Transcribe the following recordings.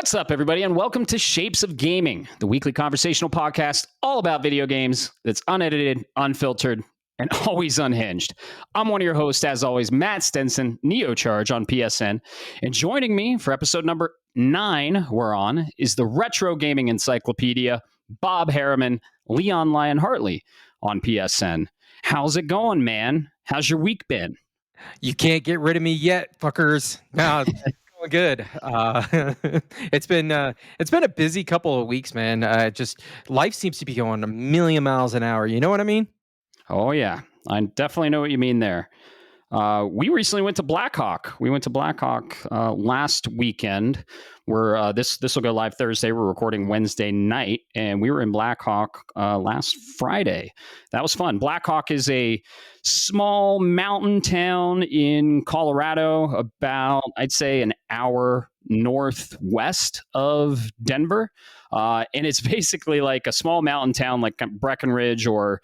What's up, everybody, and welcome to Shapes of Gaming, the weekly conversational podcast all about video games that's unedited, unfiltered, and always unhinged. I'm one of your hosts, as always, Matt Stenson, Neocharge on PSN. And joining me for episode number 9 we're on is the Retro Gaming Encyclopedia, Bob Harriman, Leon Lyon Hartley on PSN. How's it going, man? How's your week been? You can't get rid of me yet, fuckers. No, it's going good. It's been a busy couple of weeks, man. Just life seems to be going a million miles an hour. You know what I mean? Oh, yeah. I definitely know what you mean there. We recently went to Blackhawk. We went to Blackhawk last weekend. This will go live Thursday. We're recording Wednesday night, and we were in Blackhawk last Friday. That was fun. Blackhawk is a small mountain town in Colorado, about, I'd say, an hour northwest of Denver. And it's basically like a small mountain town like Breckenridge or,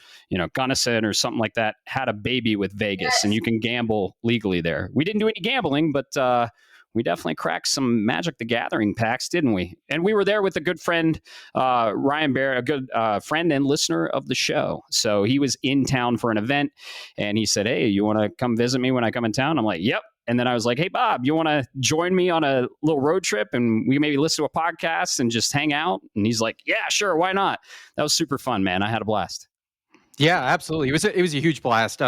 Gunnison or something like that had a baby with Vegas, and you can gamble legally there. We didn't do any gambling, but we definitely cracked some Magic the Gathering packs, didn't we? And we were there with a good friend, Ryan Bear, a good friend and listener of the show. So he was in town for an event, and he said, "Hey, you want to come visit me when I come in town?" I'm like, "Yep." And then I was like, "Hey, Bob, you want to join me on a little road trip and we maybe listen to a podcast and just hang out?" And he's like, "Yeah, sure. Why not?" That was super fun, man. I had a blast. Yeah, absolutely. It was a huge blast.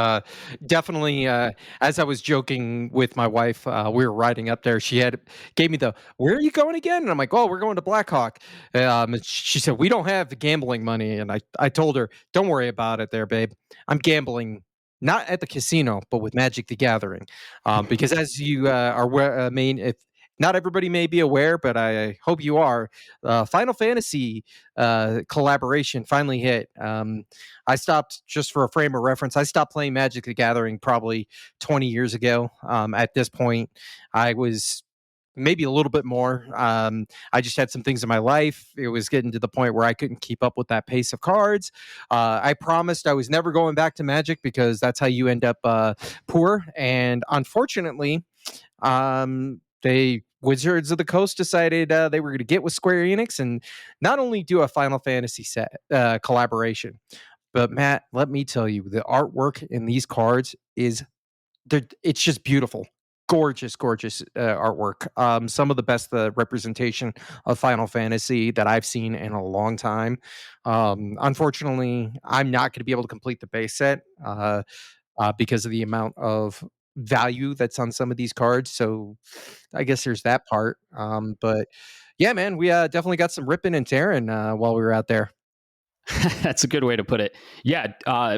Definitely. As I was joking with my wife, we were riding up there. She gave me the "Where are you going again?" And I'm like, "Oh, we're going to Blackhawk." And she said, "We don't have the gambling money." And I told her, "Don't worry about it, there, babe. I'm gambling." Not at the casino, but with Magic the Gathering, because as you are aware, if not everybody may be aware, but I hope you are. Final Fantasy collaboration finally hit. I stopped, just for a frame of reference, I stopped playing Magic the Gathering probably 20 years ago. At this point, I was maybe a little bit more. I just had some things in my life. It was getting to the point where I couldn't keep up with that pace of cards. I promised I was never going back to Magic because that's how you end up poor. And unfortunately, Wizards of the Coast decided they were going to get with Square Enix and not only do a Final Fantasy set collaboration, but Matt, let me tell you, the artwork in these cards it's just beautiful. Gorgeous artwork. Some of the best representation of Final Fantasy that I've seen in a long time. Unfortunately, I'm not going to be able to complete the base set because of the amount of value that's on some of these cards. So I guess there's that part. But yeah, man, we definitely got some ripping and tearing while we were out there. That's a good way to put it. Yeah,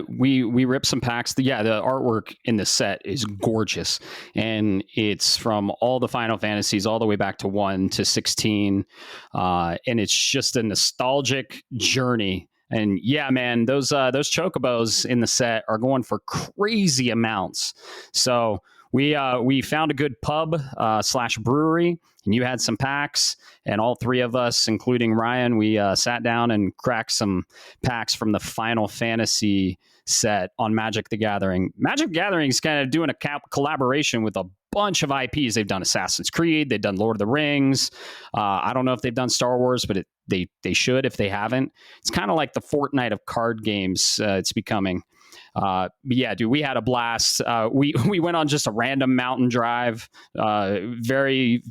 we ripped some packs. The artwork in the set is gorgeous, and it's from all the Final Fantasies all the way back to 1 to 16, and it's just a nostalgic journey. And yeah, man, those chocobos in the set are going for crazy amounts. So we found a good pub / brewery, and you had some packs, and all three of us, including Ryan, we sat down and cracked some packs from the Final Fantasy set on Magic the Gathering. Magic the Gathering is kind of doing a collaboration with a bunch of IPs. They've done Assassin's Creed, they've done Lord of the Rings. I don't know if they've done Star Wars, but they should if they haven't. It's kind of like the Fortnite of card games. It's becoming. But yeah, dude, we had a blast. We went on just a random mountain drive, very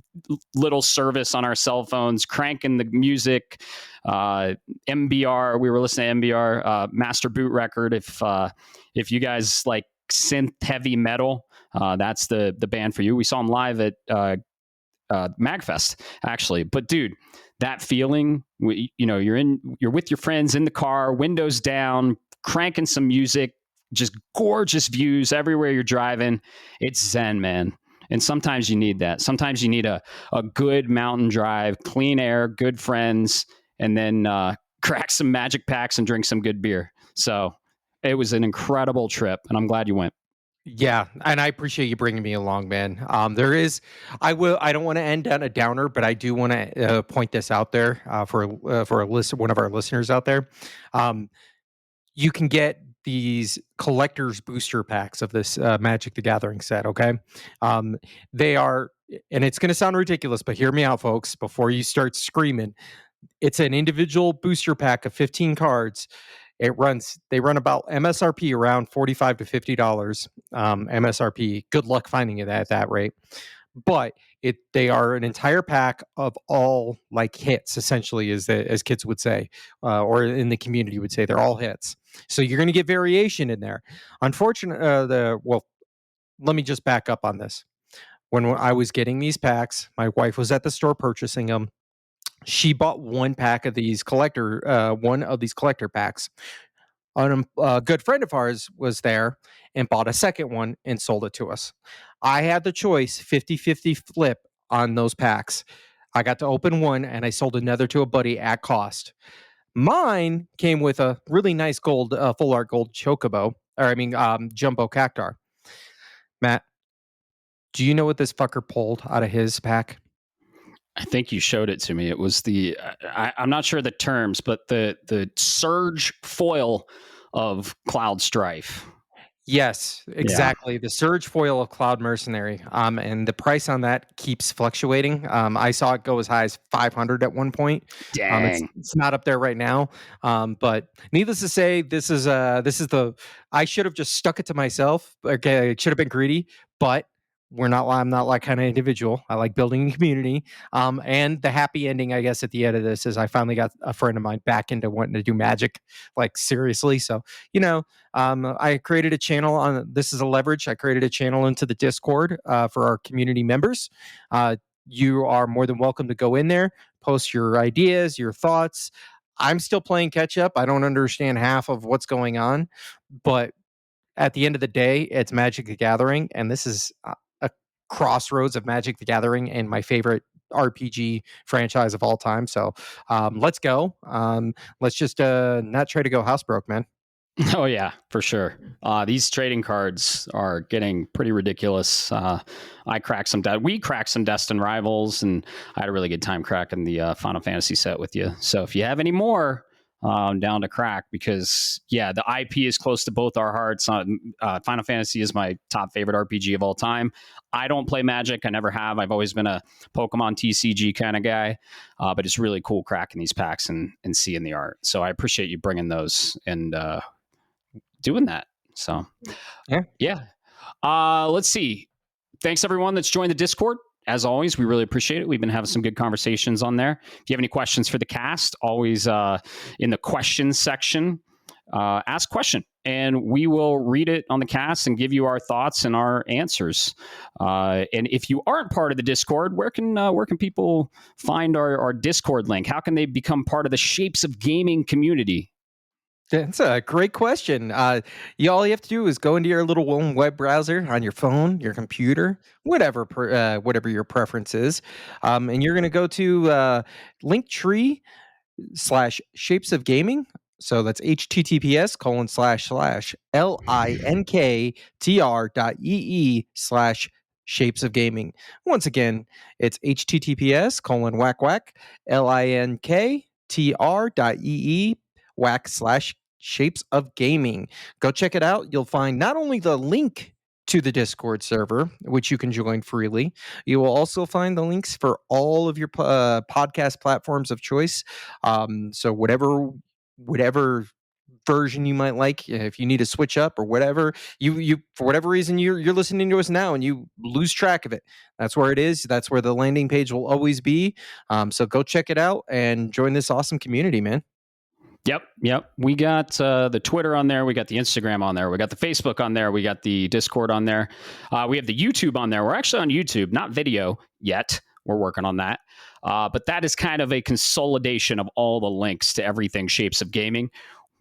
little service on our cell phones, cranking the music, MBR. We were listening to MBR, Master Boot Record. If you guys like synth heavy metal, that's the band for you. We saw them live at MagFest, actually. But dude, that feeling, you're with your friends in the car, windows down, cranking some music, just gorgeous views everywhere you're driving. It's zen, man. And sometimes you need that. Sometimes you need a good mountain drive, clean air, good friends, and then crack some Magic packs and drink some good beer. So it was an incredible trip, and I'm glad you went. Yeah, and I appreciate you bringing me along, man. I don't want to end on a downer, but I do want to point this out there for one of our listeners out there. You can get these collector's booster packs of this Magic the Gathering set. Okay, they are and it's going to sound ridiculous, but hear me out, folks, before you start screaming. It's an individual booster pack of 15 cards. They run about MSRP around $45 to $50 MSRP. Good luck finding it at that rate. But they are an entire pack of all like hits, essentially, as kids would say, or in the community would say, they're all hits. So you're going to get variation in there. Unfortunately, let me just back up on this. When I was getting these packs, my wife was at the store purchasing them. She bought one of these collector packs. A good friend of ours was there and bought a second one and sold it to us. I had the choice 50-50 flip on those packs. I got to open one and I sold another to a buddy at cost. Mine came with a really nice gold, full art gold chocobo, jumbo cactar. Matt, do you know what this fucker pulled out of his pack? I think you showed it to me. It was I'm not sure the terms, but the surge foil of Cloud Strife. Yes, exactly. The surge foil of Cloud Mercenary. And the price on that keeps fluctuating. I saw it go as high as 500 at one point. Dang. It's not up there right now. But needless to say, this is I should have just stuck it to myself. Okay, it should have been greedy, but I'm not like kind of individual. I like building a community. And the happy ending, I guess, at the end of this is I finally got a friend of mine back into wanting to do Magic, like seriously. So, I created a channel on this is a leverage. I created a channel into the Discord for our community members. You are more than welcome to go in there, post your ideas, your thoughts. I'm still playing catch up. I don't understand half of what's going on, but at the end of the day, it's Magic the Gathering, and this is a crossroads of Magic the Gathering and my favorite RPG franchise of all time. So let's go. Let's just not try to go house broke, man. Oh yeah, for sure. These trading cards are getting pretty ridiculous. We cracked some Destined Rivals, and I had a really good time cracking the Final Fantasy set with you. So if you have any more, down to crack, because the IP is close to both our hearts. Final Fantasy is my top favorite RPG of all time. I don't play Magic. I never have. I've always been a Pokemon TCG kind of guy, but it's really cool cracking these packs and seeing the art. So I appreciate you bringing those and doing that. So yeah. Let's see. Thanks everyone that's joined the Discord. As always, we really appreciate it. We've been having some good conversations on there. If you have any questions for the cast, always in the questions section, ask question, and we will read it on the cast and give you our thoughts and our answers. And if you aren't part of the Discord, where can people find our Discord link? How can they become part of the Shapes of Gaming community? That's a great question. All you have to do is go into your little web browser on your phone, your computer, whatever your preference is, and you're going to go to Linktree/Shapes of Gaming. So that's https://linktr.ee/Shapes of Gaming. Once again, it's https://linktr.ee/Shapes of Gaming. Go check it out. You'll find not only the link to the Discord server, which you can join freely, you will also find the links for all of your podcast platforms of choice. So whatever version you might like, if you need to switch up or whatever, you for whatever reason you're listening to us now and you lose track of it, that's where it is. That's where the landing page will always be. So go check it out and join this awesome community, man. Yep. We got the Twitter on there. We got the Instagram on there. We got the Facebook on there. We got the Discord on there. We have the YouTube on there. We're actually on YouTube, not video yet. We're working on that. But that is kind of a consolidation of all the links to everything Shapes of Gaming.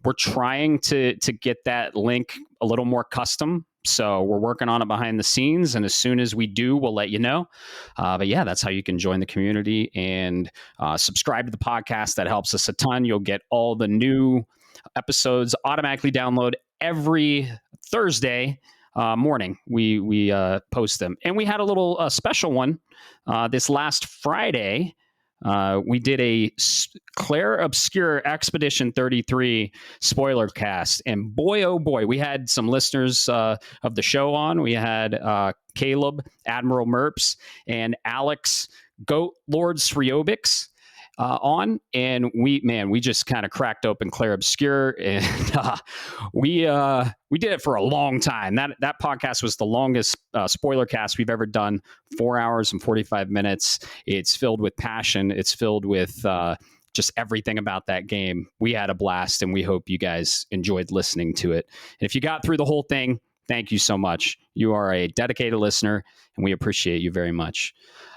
We're trying to get that link a little more custom. So we're working on it behind the scenes, and as soon as we do, we'll let you know. But yeah, that's how you can join the community and subscribe to the podcast. That helps us a ton. You'll get all the new episodes automatically download every Thursday morning. We post them, and we had a little special one this last Friday. We did a Claire Obscure Expedition 33 spoiler cast, and boy, oh boy, we had some listeners of the show on. We had Caleb, Admiral Merps, and Alex Goat Lord Sriobix on, and we just kind of cracked open Claire Obscure, and we did it for a long time. That podcast was the longest spoiler cast we've ever done. 4 hours and 45 minutes. It's filled with passion. It's filled with just everything about that game. We had a blast, and we hope you guys enjoyed listening to it. And if you got through the whole thing, thank you so much. You are a dedicated listener, and we appreciate you very much.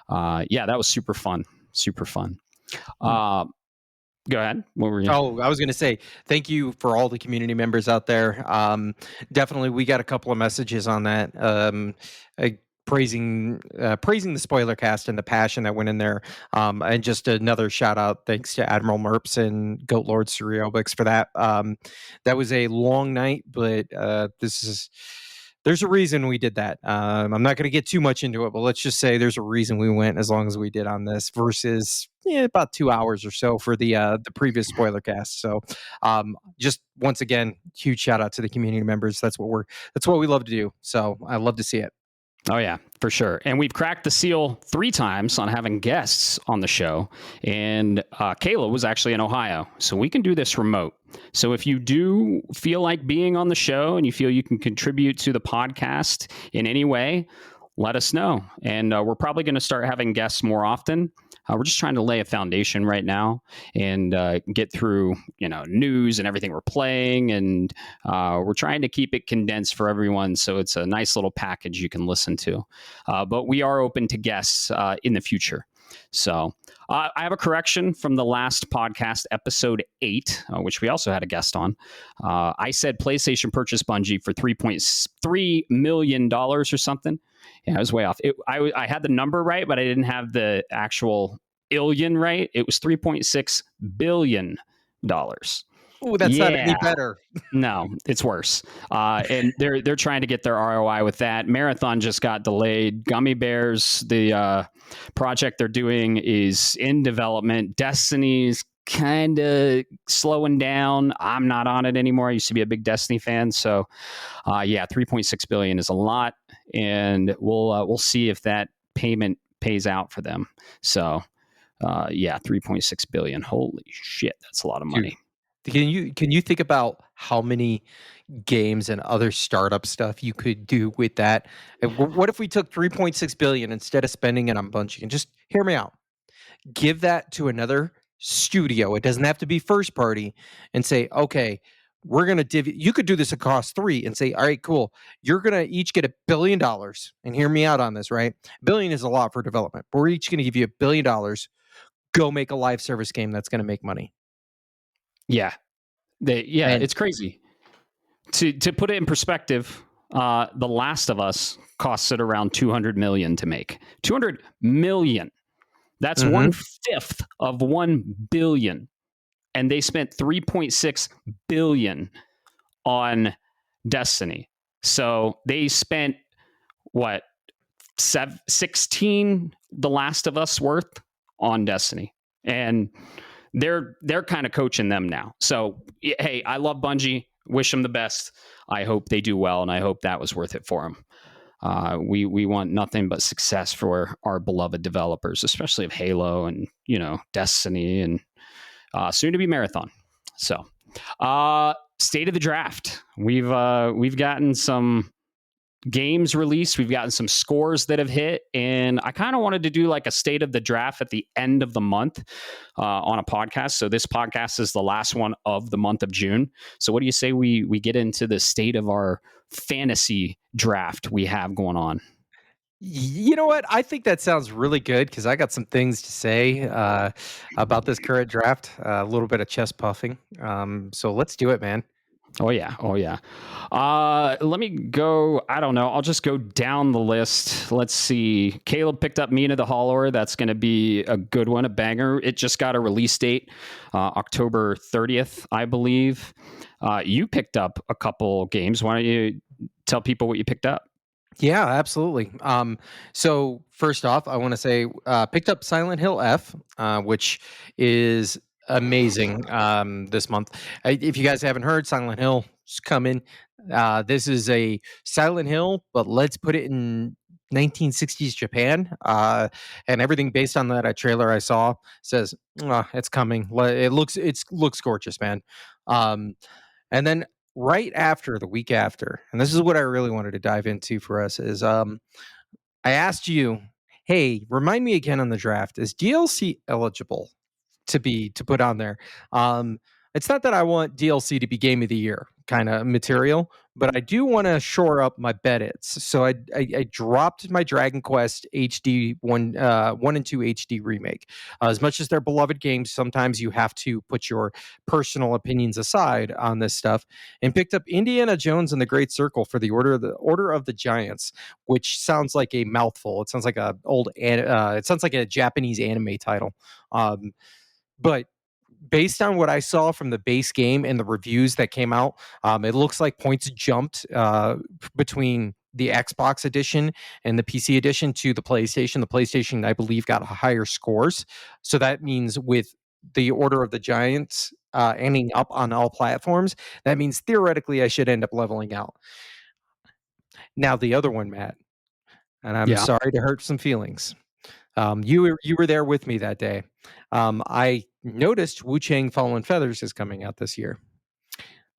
That was super fun. Super fun. Go ahead. What were you? Oh, I was going to say thank you for all the community members out there. Definitely, we got a couple of messages on that, praising the spoiler cast and the passion that went in there. And just another shout out, thanks to Admiral Merps and Goat Lord Cereobix for that. That was a long night, but there's a reason we did that. I'm not going to get too much into it, but let's just say there's a reason we went as long as we did on this versus about 2 hours or so for the previous spoiler cast. So just once again, huge shout out to the community members. That's what we love to do. So I love to see it. Oh, yeah, for sure. And we've cracked the seal 3 times on having guests on the show. And Kayla was actually in Ohio, so we can do this remote. So if you do feel like being on the show and you feel you can contribute to the podcast in any way, let us know. And we're probably going to start having guests more often. We're just trying to lay a foundation right now and get through, news and everything we're playing. And we're trying to keep it condensed for everyone, so it's a nice little package you can listen to. But we are open to guests in the future. So I have a correction from the last podcast, episode 8, which we also had a guest on. I said PlayStation purchased Bungie for $3.3 million or something. Yeah, I was way off. I had the number right, but I didn't have the actual illion right. It was $3.6 billion. Oh, that's not any better. No, it's worse. And they're trying to get their ROI with that. Marathon just got delayed. Gummy Bears, the project they're doing, is in development. Destiny's kind of slowing down. I'm not on it anymore. I used to be a big Destiny fan. So, $3.6 billion is a lot, and we'll see if that payment pays out for them. So, $3.6 billion. Holy shit, that's a lot of money. Dude, can you think about how many games and other startup stuff you could do with that? What if we took 3.6 billion instead of spending it on Bungie? And just hear me out. Give that to another studio. It doesn't have to be first party, and say, okay, we're going to you could do this across 3 and say, all right, cool. You're going to each get $1 billion. And hear me out on this, right? $1 billion is a lot for development, but we're each going to give you $1 billion. Go make a live service game that's going to make money. Yeah. It's crazy. To put it in perspective, The Last of Us costs it around $200 million to make. $200 million. That's 1/5 of $1 billion. And they spent $3.6 billion on Destiny. So they spent what, 16 The Last of Us worth on Destiny. And they're kind of coaching them now. So, hey, I love Bungie. Wish them the best. I hope they do well, and I hope that was worth it for them. We want nothing but success for our beloved developers, especially of Halo and Destiny and soon to be Marathon. So, state of the draft. We've gotten some games released. We've gotten some scores that have hit, and I kind of wanted to do like a state of the draft at the end of the month on a podcast. So this podcast is the last one of the month of June. So what do you say we get into the state of our fantasy draft we have going on? You know what? I think that sounds really good because I got some things to say about this current draft. A little bit of chest puffing. So let's do it, man. Oh, yeah. Let me go. I don't know. I'll just go down the list. Let's see. Caleb picked up Mina the Hollower. That's going to be a good one, a banger. It just got a release date, October 30th, I believe. You picked up a couple games. Why don't you tell people what you picked up? Yeah, absolutely. So first off, I want to say picked up Silent Hill F, which is amazing this month. If you guys haven't heard, Silent Hill is coming. This is a Silent Hill, but let's put it in 1960s Japan. And everything based on that trailer I saw says it's coming. It looks gorgeous, man. Um, and then right after the week after, and this is what I really wanted to dive into for us is I asked you, hey, remind me again on the draft, is DLC eligible to put on there? Um, it's not that I want DLC to be game of the year kind of material, but I do want to shore up my bedits. So I dropped my Dragon Quest HD 1 and 2 HD remake. As much as they're beloved games, sometimes you have to put your personal opinions aside on this stuff, and picked up Indiana Jones and the Great Circle for the Order of the Giants, which sounds like a mouthful. It sounds like it sounds like a Japanese anime title. But based on what I saw from the base game and the reviews that came out, it looks like points jumped between the Xbox edition and the PC edition to the PlayStation. The PlayStation, I believe, got higher scores. So that means with the Order of the Giants ending up on all platforms, that means theoretically I should end up leveling out. Now, the other one, Matt, and I'm Yeah. sorry to hurt some feelings. You were there with me that day. I noticed Wu Chang Fallen Feathers is coming out this year.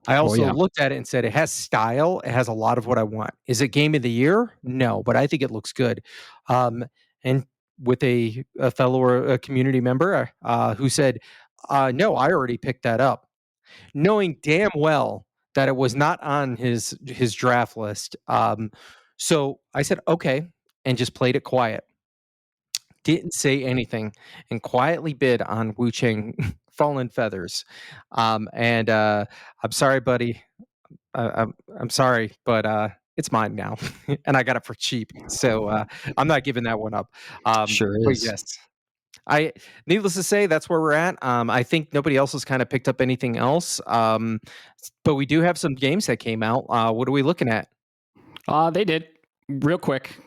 I Oh also yeah. looked at it and said it has style. It has a lot of what I want. Is it game of the year? No, but I think it looks good. And with a fellow or a community member who said, "No, I already picked that up," knowing damn well that it was not on his draft list. So I said, "Okay," and just played it quiet, didn't say anything, and quietly bid on Wu Chang Fallen Feathers. And I'm sorry, buddy. I'm sorry, but it's mine now, and I got it for cheap. So I'm not giving that one up. Sure But is. yes, I. Needless to say, that's where we're at. I think nobody else has kind of picked up anything else. But we do have some games that came out. What are we looking at? They did real quick.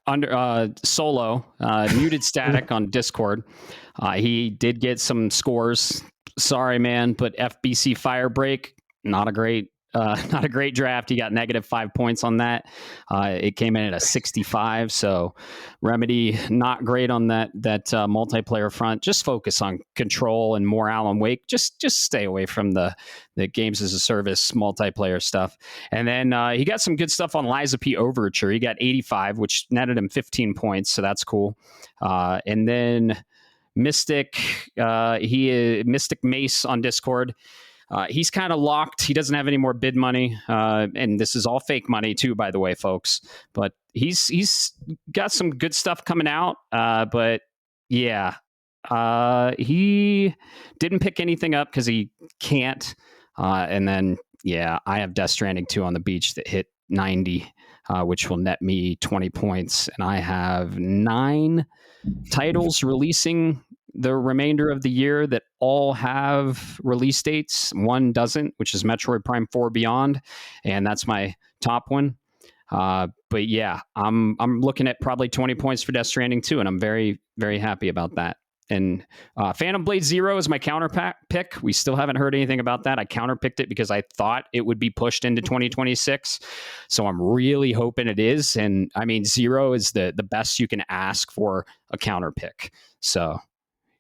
Under Solo muted static on Discord. He did get some scores. Sorry, man, but FBC Firebreak, not a great not a great draft. He got -5 points on that. It came in at a 65. So Remedy not great on that multiplayer front. Just focus on Control and more Alan Wake. Just stay away from the games as a service multiplayer stuff. And then he got some good stuff on Liza P. Overture. He got 85, which netted him 15 points. So that's cool. And then Mystic, Mystic Mace on Discord. He's kind of locked. He doesn't have any more bid money, and this is all fake money too, by the way, folks. But he's got some good stuff coming out. But yeah, he didn't pick anything up because he can't. And then yeah, I have Death Stranding 2 on the beach that hit 90, which will net me 20 points, and I have 9 titles releasing the remainder of the year that all have release dates. One doesn't, which is Metroid Prime 4 Beyond, and that's my top one. But yeah, I'm looking at probably 20 points for Death Stranding 2, and I'm very, very happy about that. And Phantom Blade Zero is my counter pick. We still haven't heard anything about that. I counterpicked it because I thought it would be pushed into 2026. So I'm really hoping it is. And I mean, Zero is the best you can ask for a counter pick. So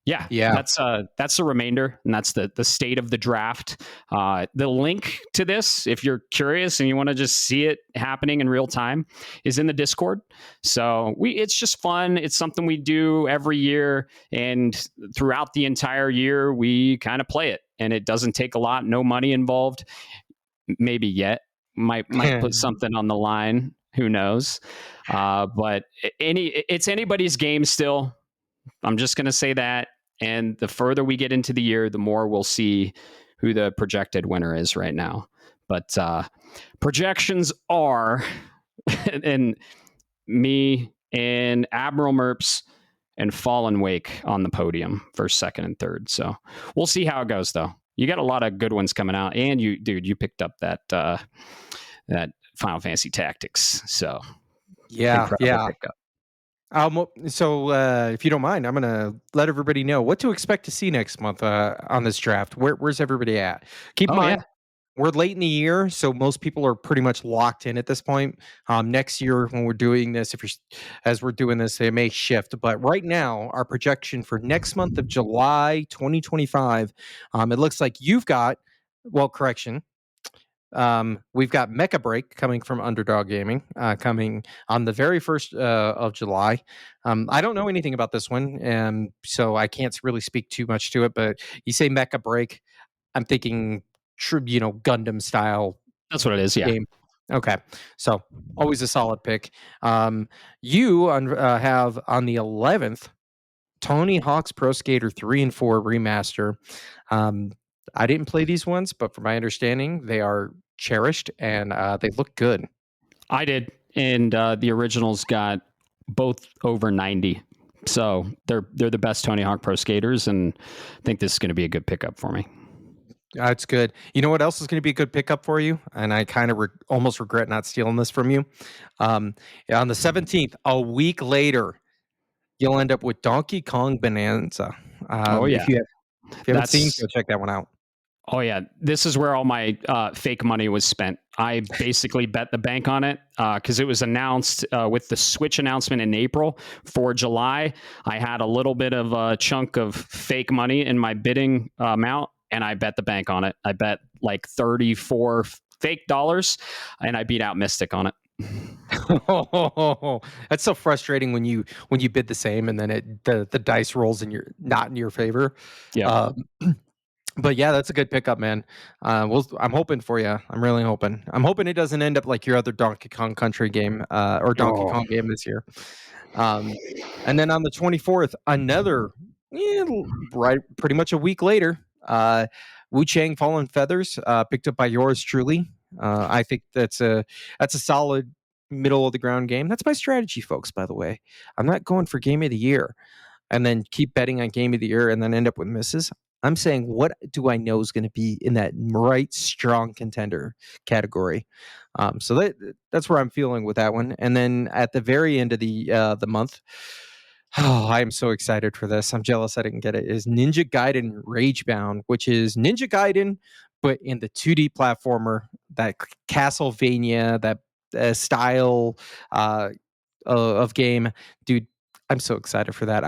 yeah, Yeah. that's the remainder, and that's the state of the draft. The link to this, if you're curious and you want to just see it happening in real time, is in the Discord. So it's just fun. It's something we do every year, and throughout the entire year, we kind of play it, and it doesn't take a lot. No money involved, maybe yet. Might put something on the line. Who knows? But it's anybody's game still. I'm just going to say that. And the further we get into the year, the more we'll see who the projected winner is right now. But projections are, and me and Admiral Merps and Fallen Wake on the podium, first, second, and third. So we'll see how it goes, though. You got a lot of good ones coming out, and you picked up that Final Fantasy Tactics. So Yeah, Incredible yeah. pickup. So, if you don't mind, I'm gonna let everybody know what to expect to see next month on this draft. Where's everybody at? Keep in Oh yeah. mind, we're late in the year, so most people are pretty much locked in at this point. Next year, when we're doing this, as we're doing this, it may shift. But right now, our projection for next month of July 2025, it looks like you've got, well, correction. We've got Mecha Break coming from Underdog Gaming, coming on the very first of July. I don't know anything about this one, so I can't really speak too much to it. But you say Mecha Break, I'm thinking, Gundam style That's what it is. Yeah. game. Okay, so always a solid pick. Have on the 11th Tony Hawk's Pro Skater 3 and 4 remaster. Um, I didn't play these ones, but from my understanding, they are cherished and they look good. I did, and the originals got both over 90. So they're the best Tony Hawk Pro Skaters, and I think this is going to be a good pickup for me. That's good. You know what else is going to be a good pickup for you? And I kind of almost regret not stealing this from you. On the 17th, a week later, you'll end up with Donkey Kong Bonanza. Oh yeah, If you haven't seen, that's go check that one out. oh yeah. This is where all my fake money was spent. I basically bet the bank on it because it was announced with the Switch announcement in April for July. I had a little bit of a chunk of fake money in my bidding amount, and I bet the bank on it. I bet like 34 fake dollars, and I beat out Mystic on it. That's so frustrating when you bid the same and then the dice rolls not in your favor. Yeah. Um, but yeah, that's a good pickup, man. I'm hoping for you. I'm really hoping. I'm hoping it doesn't end up like your other Donkey Kong Country game or Donkey Oh, Kong game this year. And then on the 24th, another right, pretty much a week later, Wu Chang Fallen Feathers, picked up by yours truly. I think that's a solid middle of the ground game. That's my strategy, folks. By the way, I'm not going for game of the year and then keep betting on game of the year and then end up with misses. I'm saying, what do I know is going to be in that right strong contender category? So that's where I'm feeling with that one. And then at the very end of the month, oh, I am so excited for this. I'm jealous I didn't get it. Is Ninja Gaiden Ragebound, which is Ninja Gaiden, but in the 2D platformer, that Castlevania, that style of game, dude. I'm so excited for that.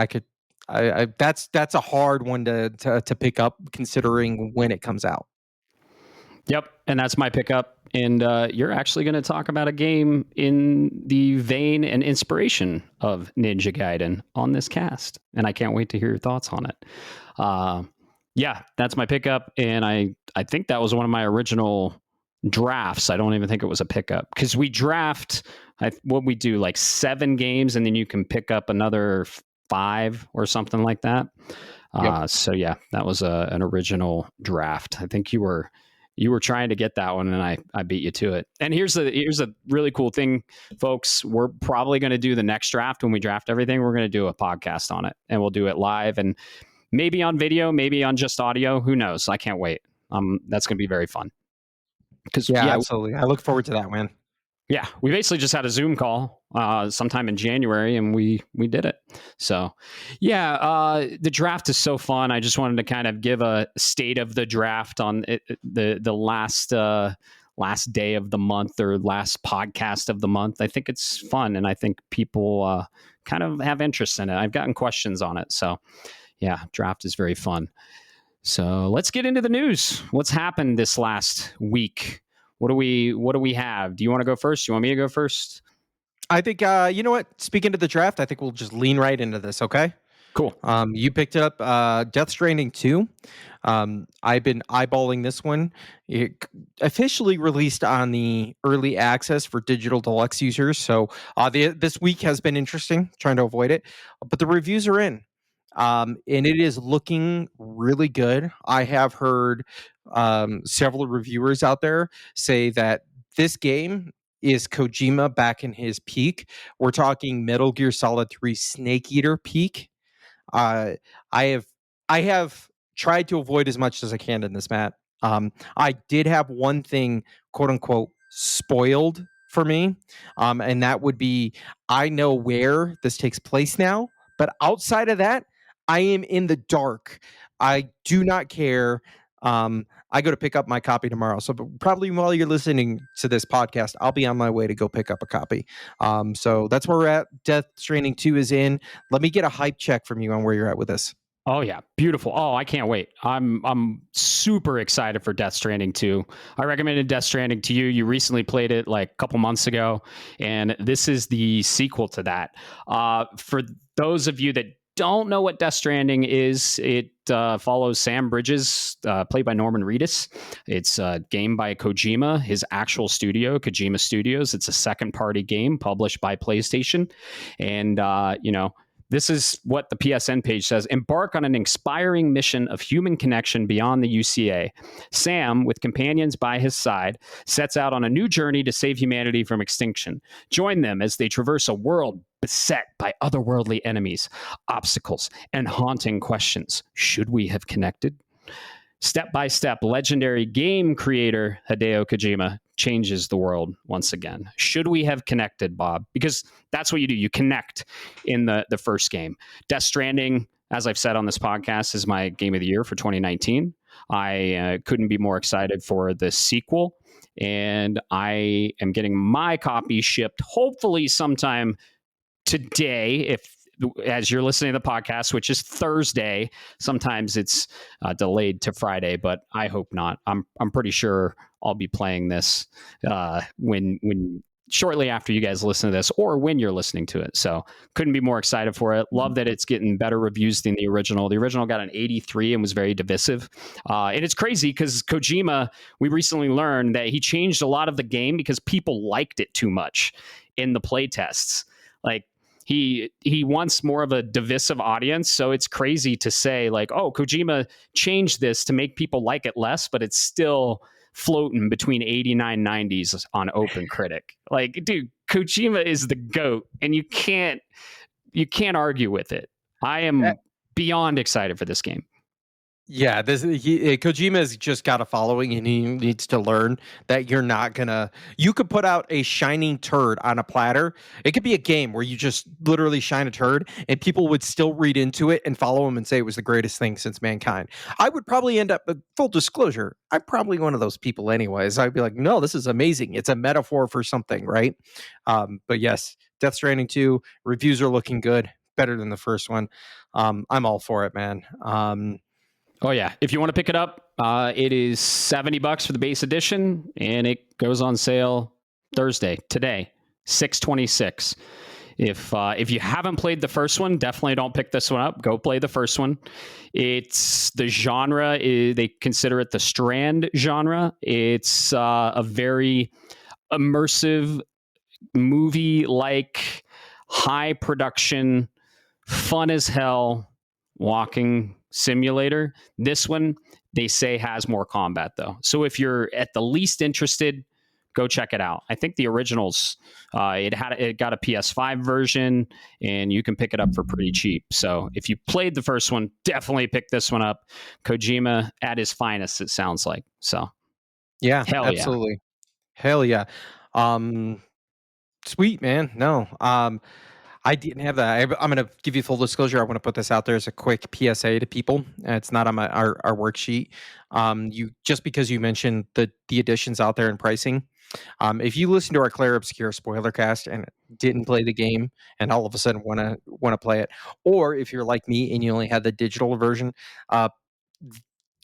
That's a hard one to pick up considering when it comes out. yep. And that's my pickup. And you're actually going to talk about a game in the vein and inspiration of Ninja Gaiden on this cast. And I can't wait to hear your thoughts on it. Yeah, that's my pickup. And I think that was one of my original drafts. I don't even think it was a pickup because we draft what we do like 7 games and then you can pick up another 5 or something like that. Yep. So yeah, that was an original draft. I think you were trying to get that one and I beat you to it. And here's a really cool thing, folks. We're probably going to do the next draft when we draft everything. We're going to do a podcast on it and we'll do it live and maybe on video, maybe on just audio. Who knows? I can't wait. That's going to be very fun. Because Yeah, yeah, absolutely. I look forward to that, man. yeah, we basically just had a Zoom call sometime in January, and we did it. So, yeah, the draft is so fun. I just wanted to kind of give a state of the draft on the last day of the month or last podcast of the month. I think it's fun, and I think people kind of have interest in it. I've gotten questions on it, so yeah, draft is very fun. So let's get into the news. What's happened this last week? What do we have? Do you want to go first? Do you want me to go first? I think you know what? Speaking of the draft, I think we'll just lean right into this. Okay. Cool. You picked up Death Stranding 2. I've been eyeballing this one. It officially released on the early access for digital deluxe users. So this week has been interesting, trying to avoid it. But the reviews are in. And it is looking really good. I have heard several reviewers out there say that this game is Kojima back in his peak. We're talking Metal Gear Solid 3 Snake Eater peak. Uh, I have I have tried to avoid as much as I can in this, Matt. I did have one thing, quote unquote, spoiled for me, and that would be I know where this takes place now, but outside of that, I am in the dark. I do not care. I go to pick up my copy tomorrow, so probably while you're listening to this podcast, I'll be on my way to go pick up a copy. So that's where we're at. Death Stranding 2 is in. Let me get a hype check from you on where you're at with this. Oh yeah, beautiful. Oh, I can't wait. I'm super excited for Death Stranding 2. I recommended Death Stranding to you. You recently played it like a couple months ago, and this is the sequel to that. For those of you that don't know what Death Stranding is, it follows Sam Bridges, played by Norman Reedus. It's a game by Kojima, his actual studio, Kojima Studios. It's a second-party game published by PlayStation, and this is what the PSN page says. Embark on an inspiring mission of human connection beyond the UCA. Sam, with companions by his side, sets out on a new journey to save humanity from extinction. Join them as they traverse a world beset by otherworldly enemies, obstacles, and haunting questions. Should we have connected? Step by step, legendary game creator Hideo Kojima changes the world once again. Should we have connected, Bob? Because that's what you do. You connect in the first game. Death Stranding, as I've said on this podcast, is my game of the year for 2019. I couldn't be more excited for the sequel. And I am getting my copy shipped hopefully sometime today, if as you're listening to the podcast, which is Thursday. Sometimes it's delayed to Friday, but I hope not. I'm pretty sure I'll be playing this when shortly after you guys listen to this, or when you're listening to it. So couldn't be more excited for it. Love that it's getting better reviews than the original. The original got an 83 and was very divisive. And it's crazy because Kojima, we recently learned that he changed a lot of the game because people liked it too much in the play tests. Like, he wants more of a divisive audience. So it's crazy to say like, oh, Kojima changed this to make people like it less, but it's still floating between 89, 90s on OpenCritic. Like, dude, Kojima is the GOAT, and you can't argue with it. I am beyond excited for this game. Yeah, Kojima has just got a following, and he needs to learn that you're not gonna. You could put out a shining turd on a platter. It could be a game where you just literally shine a turd, and people would still read into it and follow him and say it was the greatest thing since mankind. I would probably end up. Full disclosure, I'm probably one of those people, anyways. I'd be like, no, this is amazing. It's a metaphor for something, right? But yes, Death Stranding 2 reviews are looking good, better than the first one. I'm all for it, man. Oh yeah, if you want to pick it up, it is $70 for the base edition, and it goes on sale Thursday, today, 6/26. If you haven't played the first one, definitely don't pick this one up. Go play the first one. It's the genre, they consider it the Strand genre. It's a very immersive movie-like, high production, fun as hell walking simulator. This one, they say, has more combat though. So if you're at the least interested, go check it out. I think the originals, it got a PS5 version, and you can pick it up for pretty cheap. So if you played the first one, definitely pick this one up. Kojima at his finest, it sounds like. So yeah, hell absolutely. Yeah. Hell yeah. Sweet, man. No. I didn't have that. I'm going to give you full disclosure. I want to put this out there as a quick PSA to people. It's not on our worksheet. You just because you mentioned the additions out there and pricing. If you listen to our Claire Obscure spoiler cast and didn't play the game and all of a sudden want to play it, or if you're like me and you only had the digital version,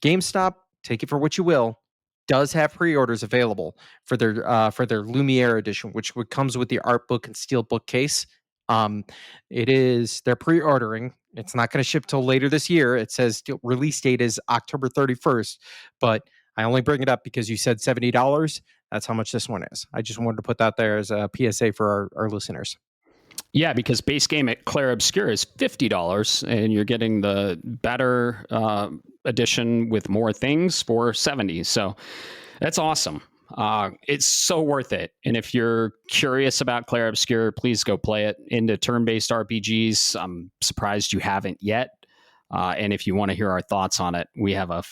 GameStop, take it for what you will, does have pre-orders available for their Lumiere edition, which comes with the art book and steel bookcase. They're pre-ordering. It's not going to ship till later this year. It says release date is October 31st, but I only bring it up because you said $70. That's how much this one is. I just wanted to put that there as a PSA for our listeners. Yeah, because base game at Claire Obscure is $50, and you're getting the better edition with more things for $70. So that's awesome. It's so worth it. And if you're curious about Claire Obscure, please go play it. Into turn-based RPGs, I'm surprised you haven't yet. And if you want to hear our thoughts on it, we have a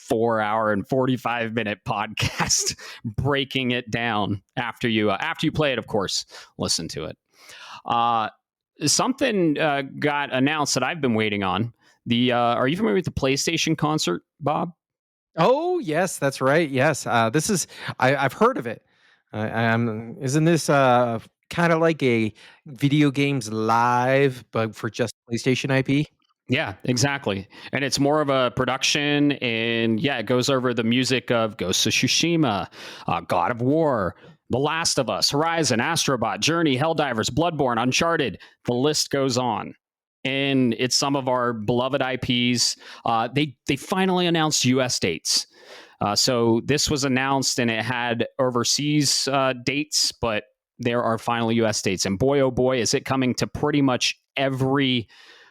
4 hour and 45-minute podcast breaking it down after you play it. Of course, listen to it. Something got announced that I've been waiting on. Are you familiar with the PlayStation concert, Bob? Oh, yes, that's right. Yes, this is I've heard of it. Isn't this kind of like a video games live, but for just PlayStation IP? Yeah, exactly. And it's more of a production, and yeah, it goes over the music of Ghost of Tsushima, God of War, The Last of Us, Horizon, Astrobot, Journey, Helldivers, Bloodborne, Uncharted. The list goes on. And it's some of our beloved IPs. They finally announced US dates. So this was announced and it had overseas dates, but there are finally US dates. And boy, oh boy, is it coming to pretty much every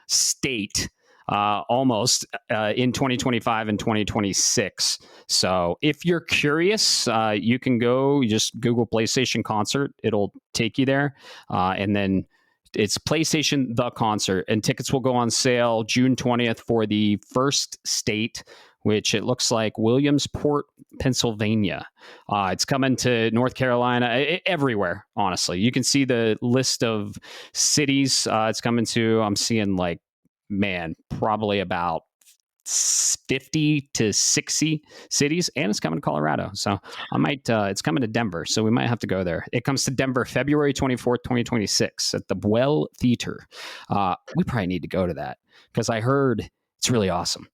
state almost in 2025 and 2026. So if you're curious, you can go, you just Google PlayStation Concert. It'll take you there. And then it's PlayStation The Concert, and tickets will go on sale June 20th for the first state, which it looks like Williamsport, Pennsylvania. It's coming to North Carolina, everywhere, honestly. You can see the list of cities it's coming to. I'm seeing like, man, probably about 50 to 60 cities, and it's coming to Colorado. So I might, it's coming to Denver. So we might have to go there. It comes to Denver, February 24th, 2026 at the Well Theater. We probably need to go to that because I heard it's really awesome.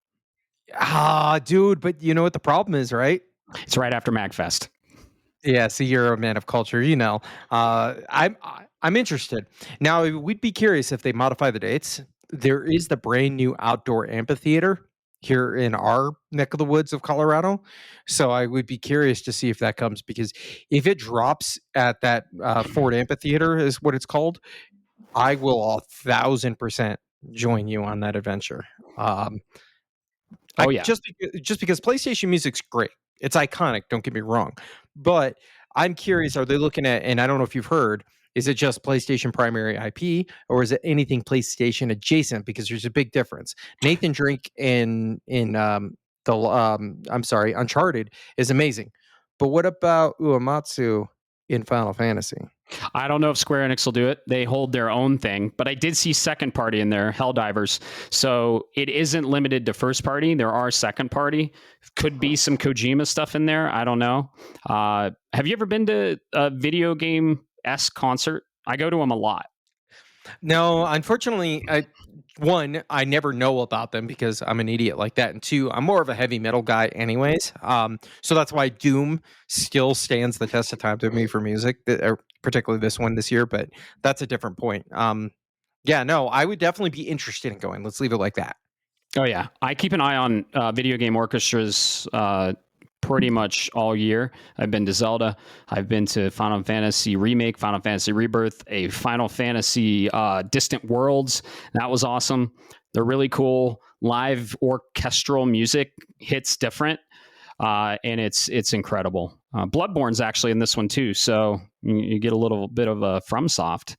Ah, dude, but you know what the problem is, right? It's right after MagFest. Yeah, see, you're a man of culture, you know. I'm interested. Now, we'd be curious if they modify the dates. There is the brand new outdoor amphitheater here in our neck of the woods of Colorado. So I would be curious to see if that comes, because if it drops at that Ford Amphitheater is what it's called, I will 1,000% join you on that adventure. Oh, yeah. Just because PlayStation music's great. It's iconic, don't get me wrong. But I'm curious, are they looking at, and I don't know if you've heard, is it just PlayStation primary IP, or is it anything PlayStation adjacent? Because there's a big difference. Nathan Drake I'm sorry, Uncharted is amazing. But what about Uematsu in Final Fantasy? I don't know if Square Enix will do it. They hold their own thing, but I did see second party in there, Helldivers. So it isn't limited to first party. There are second party. Could be some Kojima stuff in there. I don't know. Have you ever been to a video game concert? I go to them a lot. No, unfortunately, one, I never know about them because I'm an idiot like that, and two, I'm more of a heavy metal guy, anyways. So that's why Doom still stands the test of time to me for music, particularly this one this year. But that's a different point. Yeah, no, I would definitely be interested in going. Let's leave it like that. Oh yeah, I keep an eye on video game orchestras pretty much all year. I've been to Zelda. I've been to Final Fantasy Remake, Final Fantasy Rebirth, a Final Fantasy Distant Worlds. That was awesome. They're really cool. Live orchestral music hits different, and it's incredible. Bloodborne's actually in this one too, so you get a little bit of a FromSoft.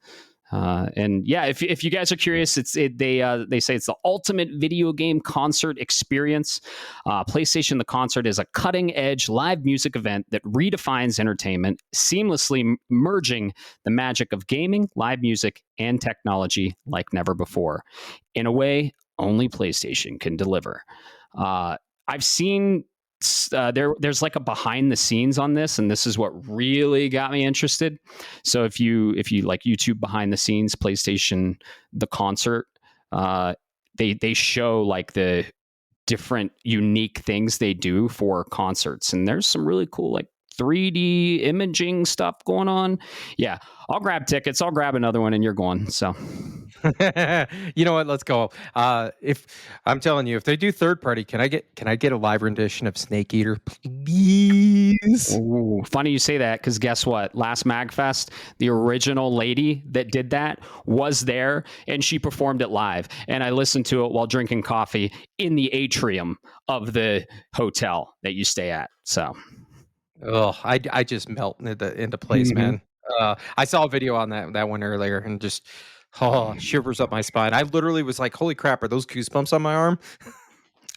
And yeah, if you guys are curious, they say it's the ultimate video game concert experience. PlayStation The Concert is a cutting edge live music event that redefines entertainment, seamlessly merging the magic of gaming, live music, and technology like never before, in a way only PlayStation can deliver. I've seen there's like a behind the scenes on this, and this is what really got me interested. So if you like YouTube behind the scenes PlayStation The Concert, they show like the different unique things they do for concerts, and there's some really cool like 3D imaging stuff going on. Yeah, I'll grab tickets. I'll grab another one, and you're going. So, you know what? Let's go. If I'm telling you, if they do third party, can I get a live rendition of Snake Eater, please? ooh, funny you say that because guess what? Last MagFest, the original lady that did that was there, and she performed it live. And I listened to it while drinking coffee in the atrium of the hotel that you stay at. So. Oh, I just melt into place, Mhm. man. I saw a video on that one earlier, and just shivers up my spine. I literally was like, "Holy crap! Are those goosebumps on my arm?"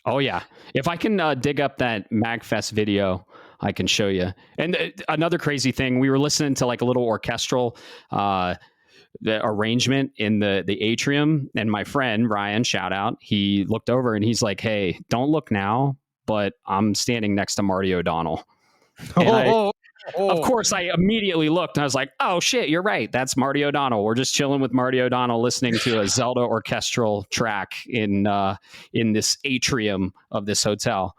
Oh yeah, if I can dig up that Magfest video, I can show you. And another crazy thing, we were listening to like a little orchestral the arrangement in the atrium, and my friend Ryan, shout out, he looked over and he's like, "Hey, don't look now, but I'm standing next to Marty O'Donnell." And Oh, of oh, course, I immediately looked and I was like, "Oh shit, you're right. That's Marty O'Donnell. We're just chilling with Marty O'Donnell, listening to a Zelda orchestral track in this atrium of this hotel."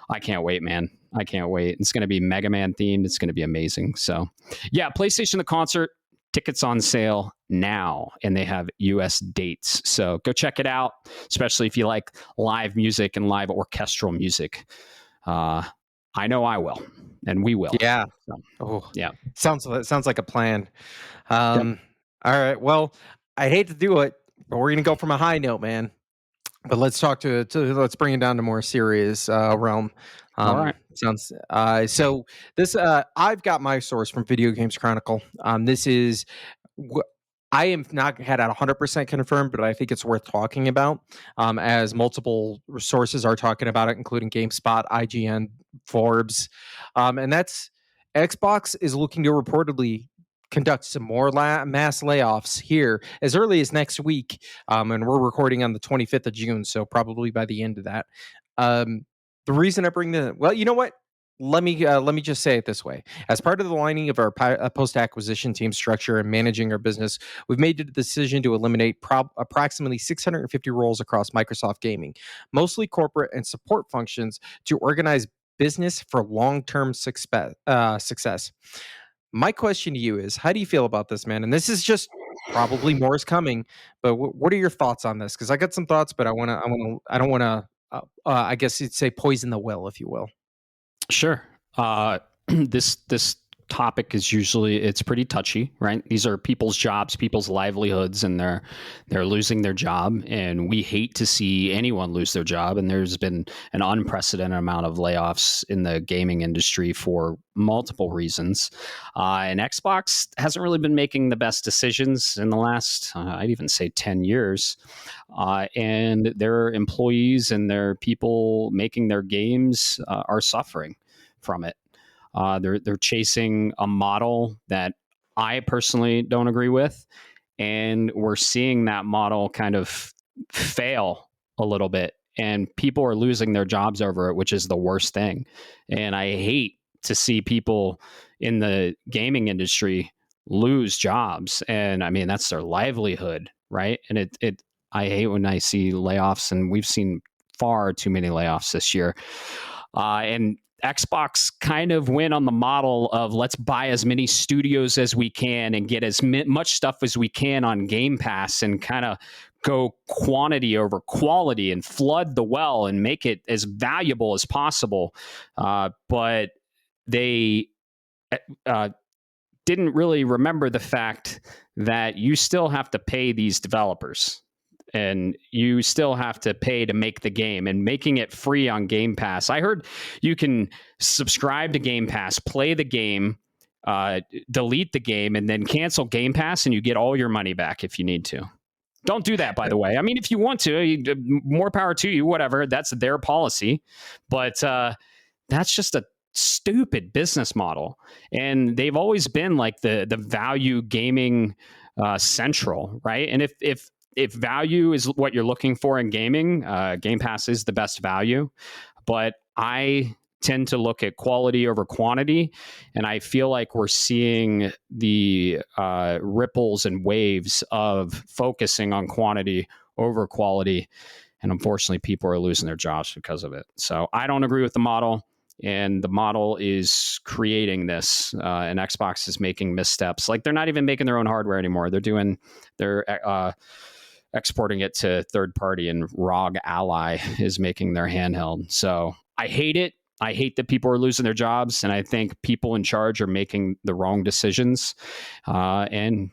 I can't wait, man. I can't wait. It's going to be Mega Man themed. It's going to be amazing. So, yeah, PlayStation the concert tickets on sale now, and they have US dates. So go check it out, especially if you like live music and live orchestral music. I know I will, and we will. yeah. So, Oh, yeah. sounds like a plan. Yep. All right. Well, I hate to do it, but we're gonna go from a high note, man. But let's talk let's bring it down to more serious realm. All right. Sounds so this I've got my source from Video Games Chronicle. This is I am not had it 100% confirmed, but I think it's worth talking about, as multiple sources are talking about it, including GameSpot, IGN, Forbes, and that's Xbox is looking to reportedly conduct some more mass layoffs here as early as next week, and we're recording on the 25th of June, so probably by the end of that. The reason I bring well, you know what? Let me just say it this way: as part of the lining of our post acquisition team structure and managing our business, we've made the decision to eliminate approximately 650 roles across Microsoft Gaming, mostly corporate and support functions, to organize business for long-term success. My question to you is, how do you feel about this, man? And this is just probably more is coming, but what are your thoughts on this? Because I got some thoughts, but I don't want to, I guess you'd say poison the well, if you will. Sure. This topic is usually it's pretty touchy, right? These are people's jobs, people's livelihoods, and they're losing their job, and we hate to see anyone lose their job. And there's been an unprecedented amount of layoffs in the gaming industry for multiple reasons. And Xbox hasn't really been making the best decisions in the last, I'd even say, 10 years. And their employees and their people making their games are suffering from it. They're chasing a model that I personally don't agree with, and we're seeing that model kind of fail a little bit, and people are losing their jobs over it, which is the worst thing. And I hate to see people in the gaming industry lose jobs, and I mean that's their livelihood, right? And it I hate when I see layoffs, and we've seen far too many layoffs this year. And Xbox kind of went on the model of let's buy as many studios as we can and get as much stuff as we can on Game Pass and kind of go quantity over quality and flood the well and make it as valuable as possible. But they didn't really remember the fact that you still have to pay these developers, and you still have to pay to make the game, and making it free on Game Pass. I heard you can subscribe to Game Pass, play the game, delete the game, and then cancel Game Pass, and you get all your money back if you need to. Don't do that, by the way. I mean, if you want to, more power to you, whatever. That's their policy. But that's just a stupid business model. And they've always been like the value gaming central, right? And if value is what you're looking for in gaming, Game Pass is the best value. But I tend to look at quality over quantity, and I feel like we're seeing the ripples and waves of focusing on quantity over quality, and unfortunately, people are losing their jobs because of it. So I don't agree with the model, and the model is creating this, and Xbox is making missteps. Like they're not even making their own hardware anymore. They're exporting it to third party, and ROG Ally is making their handheld. So I hate it. I hate that people are losing their jobs, and I think people in charge are making the wrong decisions. And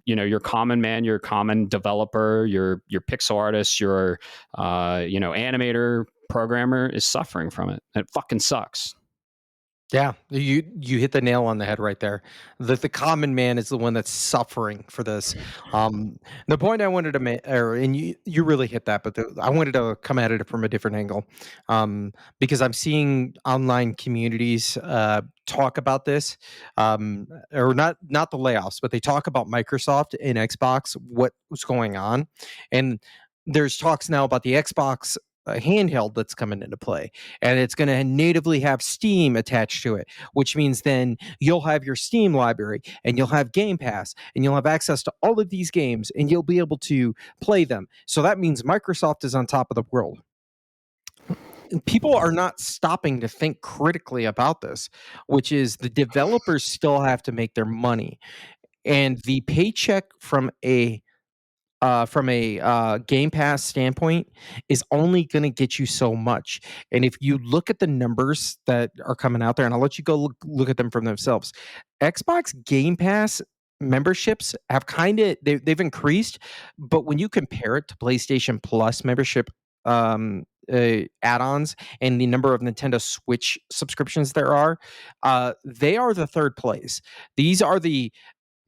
your common man, your common developer, your pixel artist, your animator, programmer is suffering from it. It fucking sucks. Yeah, you hit the nail on the head right there. The common man is the one that's suffering for this. Um, the point I wanted to make, and you really hit that, but I wanted to come at it from a different angle, because I'm seeing online communities talk about this, or not the layoffs, but they talk about Microsoft and Xbox, what was going on, and there's talks now about the Xbox handheld that's coming into play, and it's going to natively have Steam attached to it, which means then you'll have your Steam library and you'll have Game Pass and you'll have access to all of these games and you'll be able to play them. So that means Microsoft is on top of the world. People are not stopping to think critically about this, which is the developers still have to make their money. And the paycheck from a Game Pass standpoint is only going to get you so much. And if you look at the numbers that are coming out there, and I'll let you go look at them for themselves, Xbox Game Pass memberships have they've increased, but when you compare it to PlayStation Plus membership add-ons and the number of Nintendo Switch subscriptions there are, they are the third place. These are the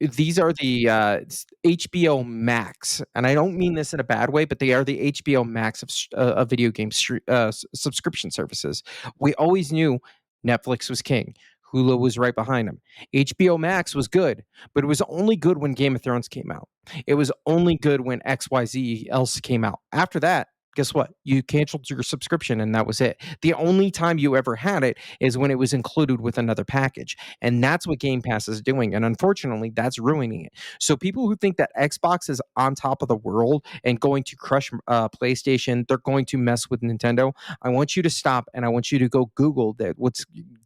HBO Max, and I don't mean this in a bad way, but they are the HBO Max of video game subscription services. We always knew Netflix was king. Hulu was right behind them. HBO Max was good, but it was only good when Game of Thrones came out. It was only good when XYZ else came out. After that, guess what? You canceled your subscription and that was it. The only time you ever had it is when it was included with another package. And that's what Game Pass is doing. And unfortunately, that's ruining it. So people who think that Xbox is on top of the world and going to crush PlayStation, they're going to mess with Nintendo. I want you to stop and I want you to go Google that.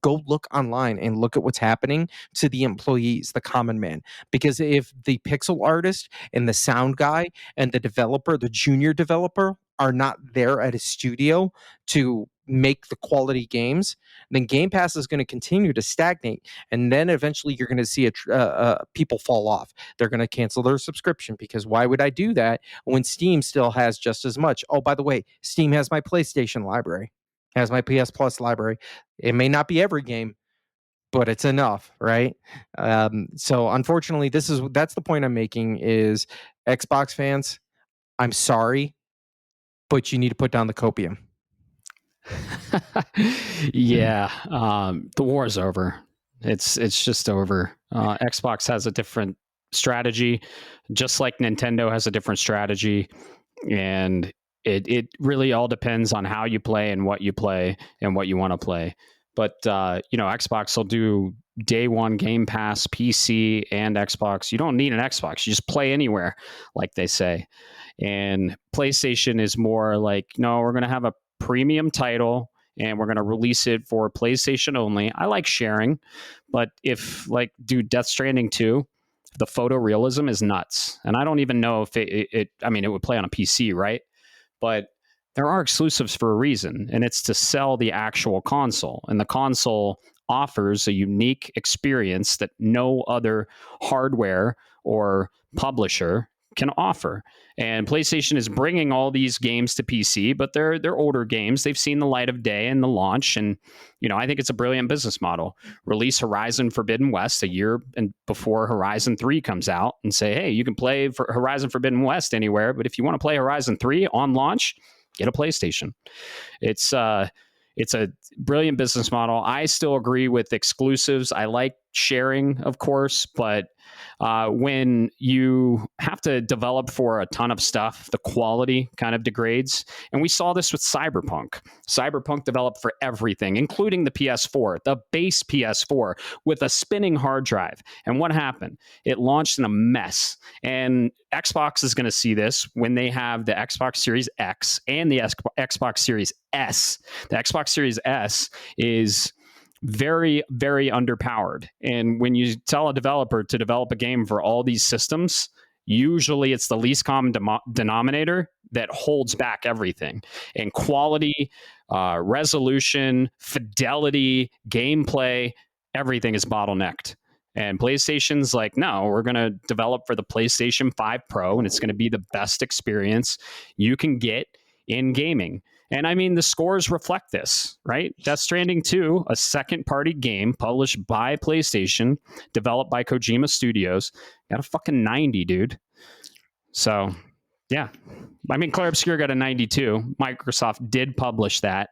Go look online and look at what's happening to the employees, the common man. Because if the pixel artist and the sound guy and the developer, the junior developer, are not there at a studio to make the quality games, then Game Pass is going to continue to stagnate, and then eventually you're going to see people fall off. They're going to cancel their subscription because why would I do that when Steam still has just as much? Oh, by the way, Steam has my PlayStation library, has my PS Plus library. It may not be every game, but it's enough, right? So unfortunately, that's the point I'm making is Xbox fans. I'm sorry, but you need to put down the copium. Yeah, the war is over. It's just over. Xbox has a different strategy, just like Nintendo has a different strategy, and it really all depends on how you play and what you play and what you want to play. But Xbox will do day one Game Pass, PC and Xbox. You don't need an Xbox; you just play anywhere, like they say. And PlayStation is more like, no, we're going to have a premium title and we're going to release it for PlayStation only. I like sharing, but dude, Death Stranding 2, the photorealism is nuts. And I don't even know if it would play on a PC, right? But there are exclusives for a reason, and it's to sell the actual console. And the console offers a unique experience that no other hardware or publisher can offer. And PlayStation is bringing all these games to PC, but they're older games. They've seen the light of day in the launch, and I think it's a brilliant business model. Release Horizon Forbidden West a year and before Horizon 3 comes out, and say, hey, you can play for Horizon Forbidden West anywhere, but if you want to play Horizon 3 on launch, get a PlayStation. It's a brilliant business model. I still agree with exclusives. I like sharing, of course, but when you have to develop for a ton of stuff, the quality kind of degrades. And we saw this with Cyberpunk. Cyberpunk developed for everything, including the PS4, the base PS4 with a spinning hard drive. And what happened? It launched in a mess. And Xbox is going to see this when they have the Xbox Series X and the Xbox Series S. The Xbox Series S is very, very underpowered. And when you tell a developer to develop a game for all these systems, usually it's the least common denominator that holds back everything. And quality, resolution, fidelity, gameplay, everything is bottlenecked. And PlayStation's like, no, we're going to develop for the PlayStation 5 Pro, and it's going to be the best experience you can get in gaming. And I mean, the scores reflect this, right? Death Stranding 2, a second-party game published by PlayStation, developed by Kojima Studios, got a fucking 90, dude. So, yeah. I mean, Clair Obscur got a 92. Microsoft did publish that.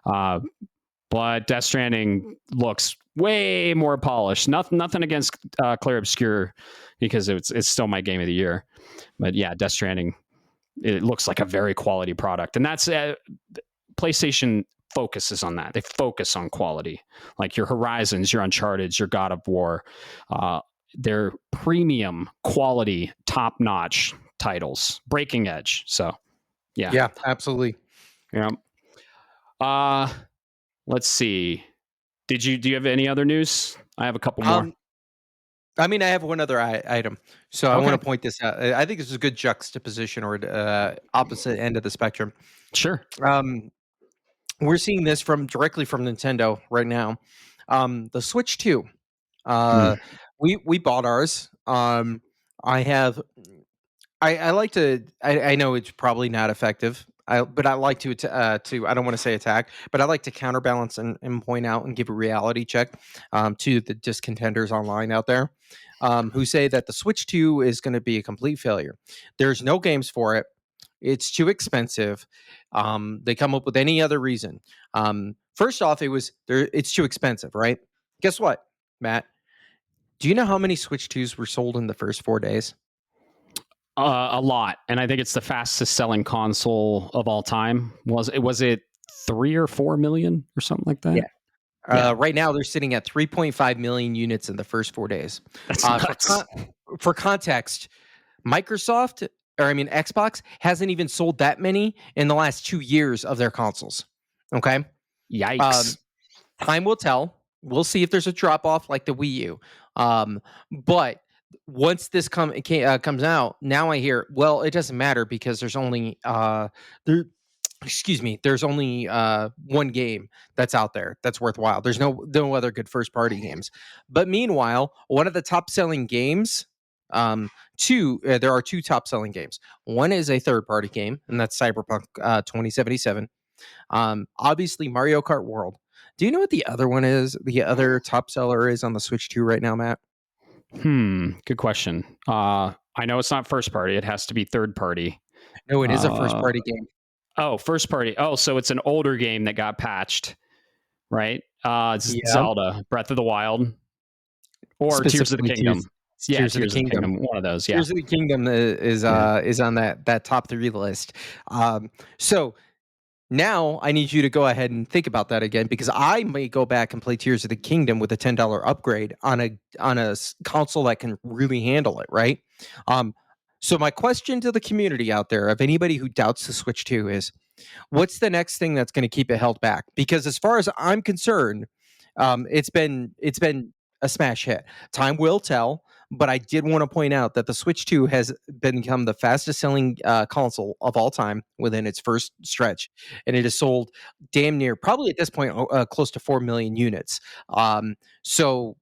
But Death Stranding looks way more polished. Nothing against Clair Obscur, because it's still my game of the year. But yeah, Death Stranding, it looks like a very quality product. And that's PlayStation focuses on that. They focus on quality. Like your Horizons, your Uncharted, your God of War. They're premium quality, top-notch titles. Breaking Edge. So, yeah. Yeah, absolutely. Yeah. Let's see. Do you have any other news? I have a couple more. I mean, I have one other item. So I Okay. want to point this out. I think this is a good juxtaposition or opposite end of the spectrum. Sure. We're seeing this directly from Nintendo right now. The Switch 2. We bought ours. I like to. I know it's probably not effective. But I like to I don't want to say attack, but I like to counterbalance and point out and give a reality check to the discontenders online out there who say that the Switch 2 is going to be a complete failure. There's no games for it. It's too expensive. They come up with any other reason. First off, it's too expensive, right? Guess what, Matt? Do you know how many Switch 2s were sold in the first 4 days? A lot, and I think it's the fastest selling console of all time. Was it 3 or 4 million or something like that? Yeah. Right now, they're sitting at 3.5 million units in the first 4 days. That's nuts. For context, Xbox hasn't even sold that many in the last 2 years of their consoles. Okay. Yikes. Time will tell. We'll see if there's a drop off like the Wii U. But once this comes out, now I hear, well, it doesn't matter because there's only there's only one game that's out there that's worthwhile. There's no other good first party games. But meanwhile, one of the top selling games, there are two top selling games. One is a third party game, and that's Cyberpunk 2077. Obviously Mario Kart World. Do you know what the other one is? The other top seller is on the Switch 2 right now, Matt? Good question. I know it's not first party. It has to be third party. No, it is a first party game. Oh, first party. Oh, so it's an older game that got patched, right? It's Zelda, Breath of the Wild, or Tears of the Kingdom. Tears of the Kingdom. One of those. Yeah. Tears of the Kingdom is on that top 3 list. So now I need you to go ahead and think about that again, because I may go back and play Tears of the Kingdom with a $10 upgrade on a console that can really handle it, right? So my question to the community out there, of anybody who doubts the Switch 2, is what's the next thing that's going to keep it held back? Because as far as I'm concerned, it's been a smash hit. Time will tell. But I did want to point out that the Switch 2 has become the fastest selling console of all time within its first stretch. And it has sold damn near, probably at this point, close to 4 million units. So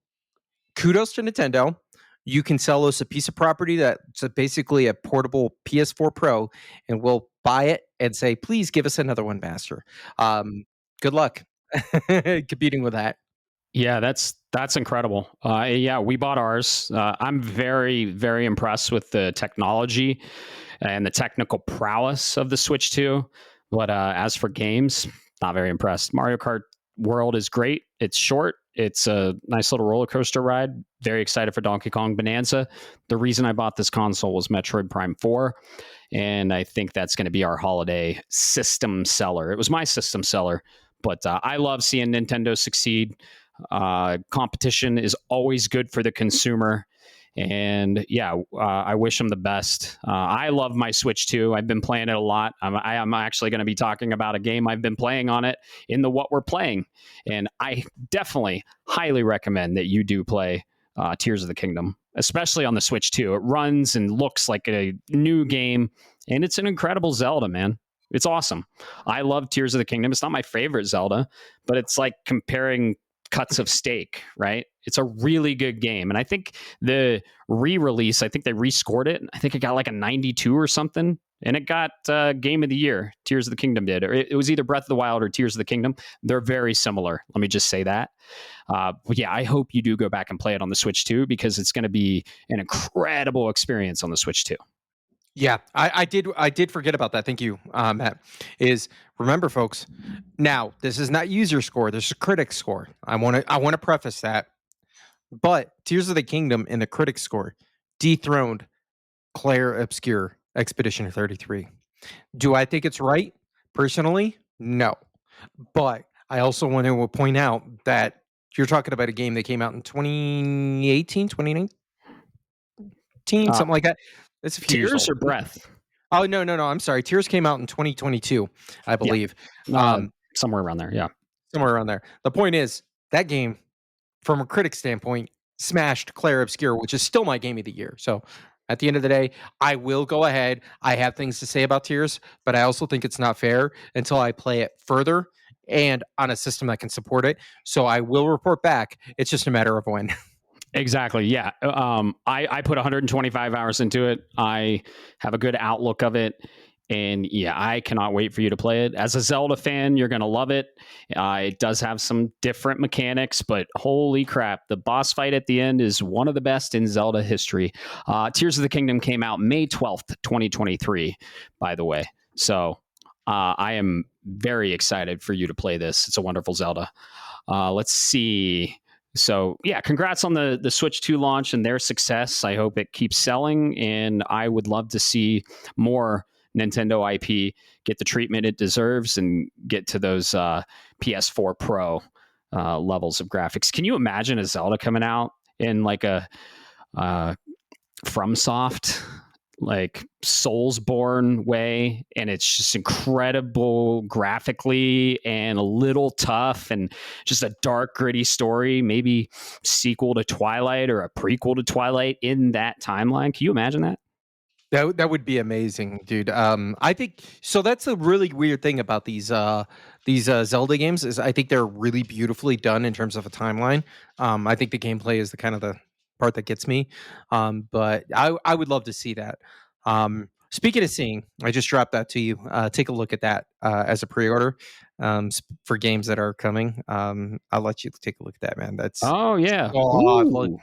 kudos to Nintendo. You can sell us a piece of property that's basically a portable PS4 Pro, and we'll buy it and say, please give us another one, master. Good luck competing with that. Yeah, that's incredible. Yeah, we bought ours. I'm very, very impressed with the technology and the technical prowess of the Switch 2. But as for games, not very impressed. Mario Kart World is great. It's short. It's a nice little roller coaster ride. Very excited for Donkey Kong Bonanza. The reason I bought this console was Metroid Prime 4. And I think that's going to be our holiday system seller. It was my system seller. But I love seeing Nintendo succeed. Competition is always good for the consumer, and I wish them the best. I love my Switch 2. I've been playing it a lot. I'm actually going to be talking about a game I've been playing on it in the What We're Playing, and I definitely highly recommend that you do play Tears of the Kingdom, especially on the Switch 2. It runs and looks like a new game, and it's an incredible Zelda, man. It's awesome. I love Tears of the Kingdom. It's not my favorite Zelda, but it's like comparing cuts of steak, right? It's a really good game. And I think the re-release, I think they rescored it. I think it got like a 92 or something and it got Game of the Year. Tears of the Kingdom did. Or it was either Breath of the Wild or Tears of the Kingdom. They're very similar. Let me just say that. But yeah, I hope you do go back and play it on the Switch too, because it's going to be an incredible experience on the Switch too. Yeah, I did forget about that. Thank you, Matt. Is remember, folks. Now, this is not user score. This is critic score. I want to preface that. But Tears of the Kingdom in the critic score dethroned Claire Obscure Expedition 33. Do I think it's right? Personally, no. But I also want to point out that you're talking about a game that came out in 2018, 2019, something like that. It's a few years Tears old. or Breath? Oh, no. I'm sorry. Tears came out in 2022, I believe. Somewhere around there. Yeah. Somewhere around there. The point is, that game, from a critic standpoint, smashed Claire Obscure, which is still my game of the year. So at the end of the day, I will go ahead. I have things to say about Tears, but I also think it's not fair until I play it further and on a system that can support it. So I will report back. It's just a matter of when. Exactly. Yeah. I put 125 hours into it. I have a good outlook of it. And yeah, I cannot wait for you to play it. As a Zelda fan, you're going to love it. It does have some different mechanics, but holy crap, the boss fight at the end is one of the best in Zelda history. Tears of the Kingdom came out May 12th, 2023, by the way. So I am very excited for you to play this. It's a wonderful Zelda. Let's see. So yeah, congrats on the Switch 2 launch and their success. I hope it keeps selling, and I would love to see more Nintendo IP get the treatment it deserves and get to those PS4 Pro levels of graphics. Can you imagine a Zelda coming out in like a FromSoft, like Soulsborne way, and it's just incredible graphically and a little tough and just a dark, gritty story, maybe sequel to Twilight or a prequel to Twilight in that timeline? Can you imagine that? That would be amazing, dude. I think so. That's a really weird thing about these Zelda games is I think they're really beautifully done in terms of a timeline. I think the gameplay is the kind of the part that gets me. But I would love to see that. Speaking of seeing, I just dropped that to you. Take a look at that as a pre-order for games that are coming. I'll let you take a look at that, man. That's Oh yeah. oh,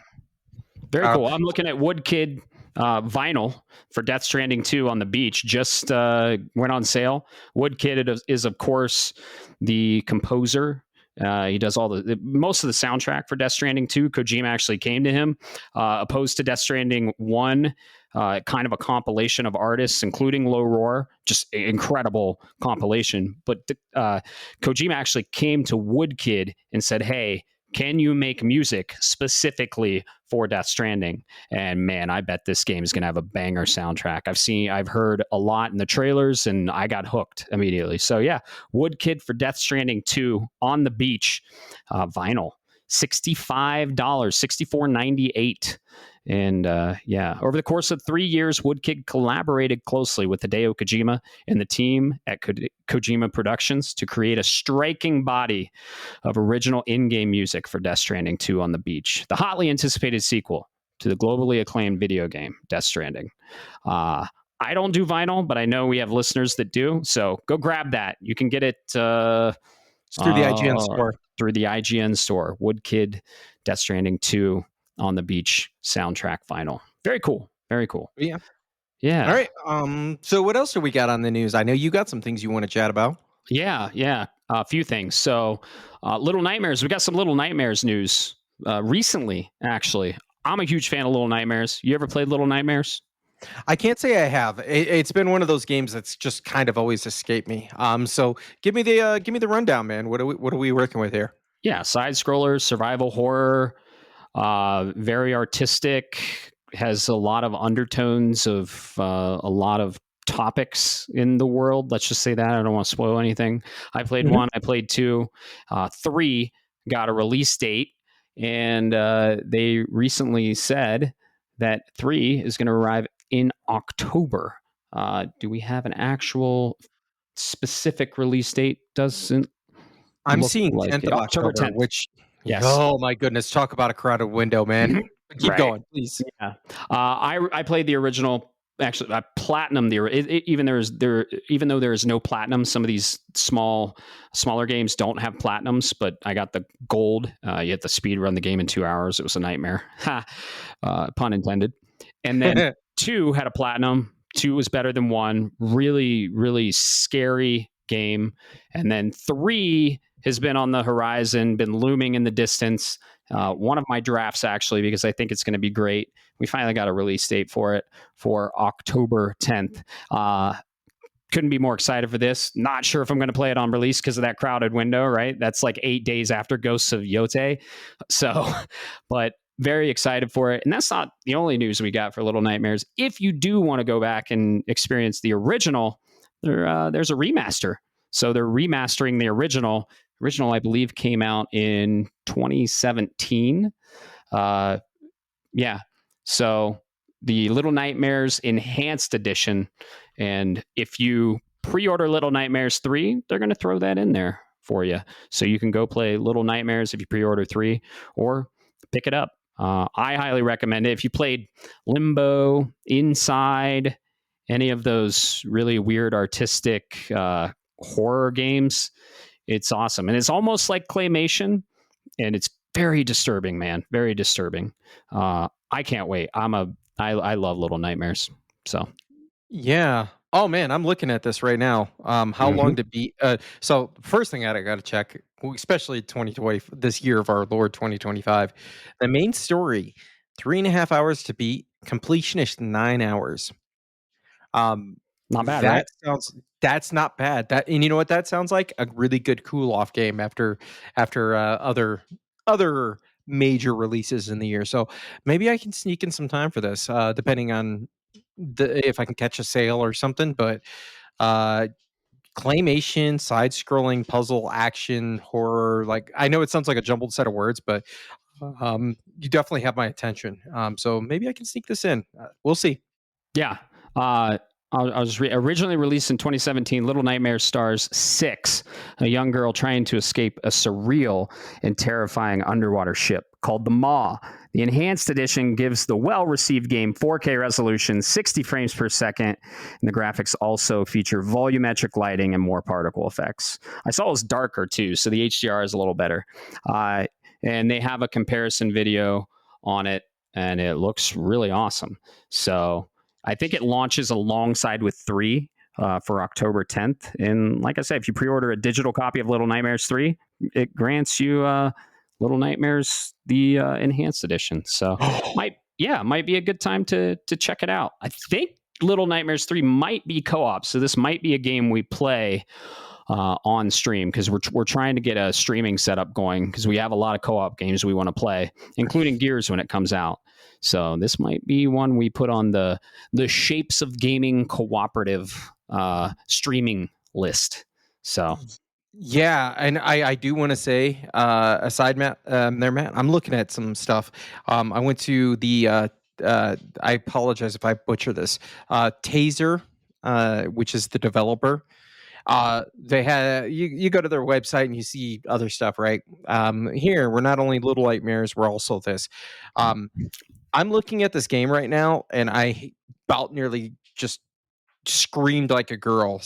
Very cool. I'm looking at Woodkid vinyl for Death Stranding 2 on the beach. Just went on sale. Woodkid is of course the composer. He does all most of the soundtrack for Death Stranding 2. Kojima actually came to him, opposed to Death Stranding 1. Kind of a compilation of artists, including Low Roar, just incredible compilation. But Kojima actually came to Woodkid and said, "Hey, can you make music specifically for Death Stranding?" And man, I bet this game is going to have a banger soundtrack. I've heard a lot in the trailers, and I got hooked immediately. So yeah, Woodkid for Death Stranding 2 on the beach, vinyl, $65, $64.98. And yeah, over the course of 3 years, Woodkid collaborated closely with Hideo Kojima and the team at Kojima Productions to create a striking body of original in-game music for Death Stranding 2 on the beach, the hotly anticipated sequel to the globally acclaimed video game Death Stranding. I don't do vinyl, but I know we have listeners that do, so go grab that. You can get it through the IGN store. Through the IGN store. Woodkid, Death Stranding 2 on the beach soundtrack vinyl. Very cool. Very cool. Yeah. Yeah. All right. So what else do we got on the news? I know you got some things you want to chat about. Yeah. A few things. So Little Nightmares. We got some Little Nightmares news recently, actually. I'm a huge fan of Little Nightmares. You ever played Little Nightmares? I can't say I have. It's been one of those games that's just kind of always escaped me. So give me the rundown, man. What are we working with here? Yeah, side scrollers, survival horror, very artistic, has a lot of undertones of a lot of topics in the world. Let's just say that. I don't want to spoil anything. I played 1, I played 2, 3 got a release date, and they recently said that 3 is going to arrive in October. Do we have an actual specific release date? Doesn't I'm seeing 10th of October, 10th. Which, yes. Oh my goodness, talk about a crowded window, man. Keep going, please. Yeah. I played the original actually I platinum even though there is no platinum, some of these smaller games don't have platinums, but I got the gold. You have to speed run the game in 2 hours. It was a nightmare. Pun intended. And then 2 had a platinum. 2 was better than 1. Really, really scary game. And then 3 has been on the horizon, been looming in the distance. One of my drafts, actually, because I think it's going to be great. We finally got a release date for it for October 10th. Couldn't be more excited for this. Not sure if I'm going to play it on release because of that crowded window, right? That's like 8 days after Ghosts of Yote. So, but very excited for it. And that's not the only news we got for Little Nightmares. If you do want to go back and experience the original, there's a remaster. So they're remastering the original. Original, I believe, came out in 2017. Yeah. So the Little Nightmares Enhanced Edition. And if you pre-order Little Nightmares 3, they're going to throw that in there for you. So you can go play Little Nightmares if you pre-order 3 or pick it up. I highly recommend it. If you played Limbo, Inside, any of those really weird artistic horror games, it's awesome. And it's almost like claymation, and it's very disturbing, man. Very disturbing. I can't wait. I love Little Nightmares. So Yeah. Oh man, I'm looking at this right now. How long to beat? So first thing I got to check, especially 2020, this year of our Lord 2025. The main story, 3.5 hours to beat. Completionist 9 hours. Not bad, right? That sounds. That's not bad. That, and you know what that sounds like? A really good cool off game after other major releases in the year. So maybe I can sneak in some time for this, depending on if I can catch a sale or something. But uh, claymation, side-scrolling puzzle, action, horror. Like, I know it sounds like a jumbled set of words, but you definitely have my attention. So maybe I can sneak this in. We'll see. Yeah. I'll just originally released in 2017, Little Nightmares stars Six, a young girl trying to escape a surreal and terrifying underwater ship called the Maw. The Enhanced Edition gives the well-received game 4K resolution, 60 frames per second, and the graphics also feature volumetric lighting and more particle effects. I saw it was darker too, so the HDR is a little better. And they have a comparison video on it, and it looks really awesome. So I think it launches alongside with 3 for October 10th. And like I said, if you pre-order a digital copy of Little Nightmares 3, it grants you Little Nightmares, the Enhanced Edition. So might be a good time to check it out. I think Little Nightmares 3 might be co-op. So this might be a game we play on stream, because we're trying to get a streaming setup going, because we have a lot of co-op games we want to play, including Gears when it comes out. So this might be one we put on the Shapes of Gaming cooperative streaming list. So Yeah, and I do want to say, aside Matt, Matt, I'm looking at some stuff. I went to the I apologize if I butcher this. Taser, which is the developer. They had you go to their website and you see other stuff, right? Here we're not only Little Nightmares, we're also this. I'm looking at this game right now, and I about nearly just screamed like a girl.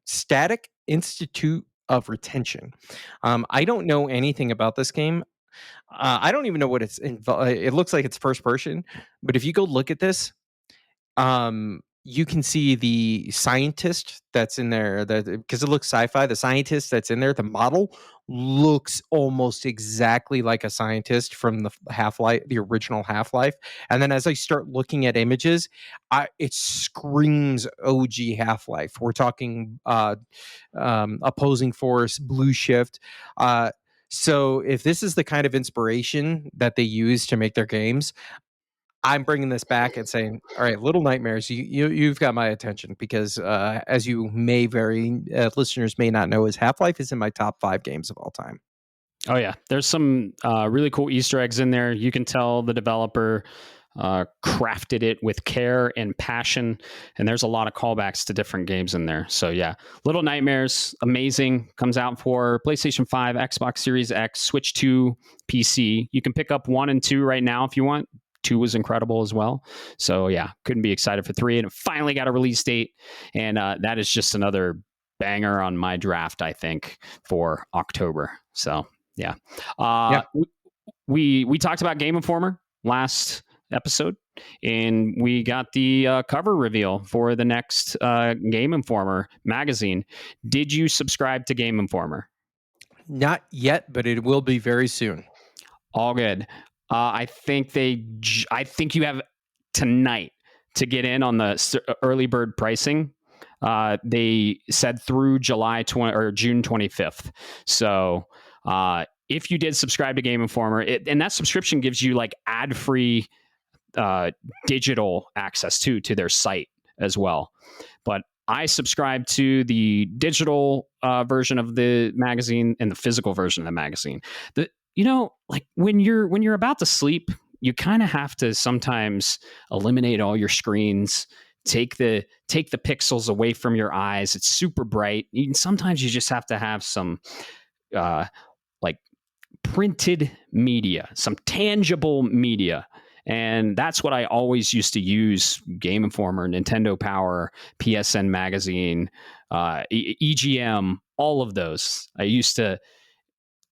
Static Institute of Retention. I don't know anything about this game. I don't even know what it's it looks like it's first person, but if you go look at this, you can see the scientist that's in there, that because it looks sci-fi. The scientist that's in there, the model looks almost exactly like a scientist from the Half-Life, the original Half-Life. And then as I start looking at images, it screams OG Half-Life. We're talking opposing force, blue shift. So if this is the kind of inspiration that they use to make their games, I'm bringing this back and saying, all right, Little Nightmares, you've got my attention, because as you listeners may not know, is Half-Life is in my top 5 games of all time. Oh yeah, there's some really cool Easter eggs in there. You can tell the developer crafted it with care and passion, and there's a lot of callbacks to different games in there. So yeah, Little Nightmares, amazing. Comes out for PlayStation 5, Xbox Series X, Switch 2, PC. You can pick up 1 and 2 right now if you want. 2 was incredible as well. So yeah, couldn't be excited for 3, and it finally got a release date, and that is just another banger on my draft, I think, for October. So yeah, Yeah. we talked about Game Informer last episode, and we got the cover reveal for the next Game Informer magazine. Did you subscribe to Game Informer? Not yet, but it will be very soon. All good. I think you have tonight to get in on the early bird pricing. They said through July 20 or June 25th. So if you did subscribe to Game Informer, and that subscription gives you like ad-free digital access to their site as well. But I subscribe to the digital version of the magazine and the physical version of the magazine. Like when you're about to sleep, you kind of have to sometimes eliminate all your screens, take the pixels away from your eyes. It's super bright. Sometimes you just have to have some like printed media, some tangible media. And that's what I always used to use: Game Informer, Nintendo Power, PSN Magazine, EGM, all of those. I used to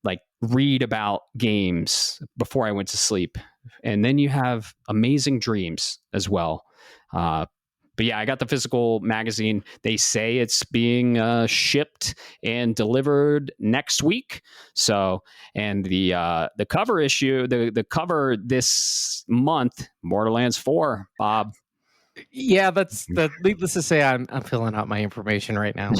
like read about games before I went to sleep. And then you have amazing dreams as well. But yeah, I got the physical magazine. They say it's being shipped and delivered next week. So, and the cover issue, the cover this month, Borderlands 4, Bob. Yeah, that's needless to say, I'm filling out my information right now.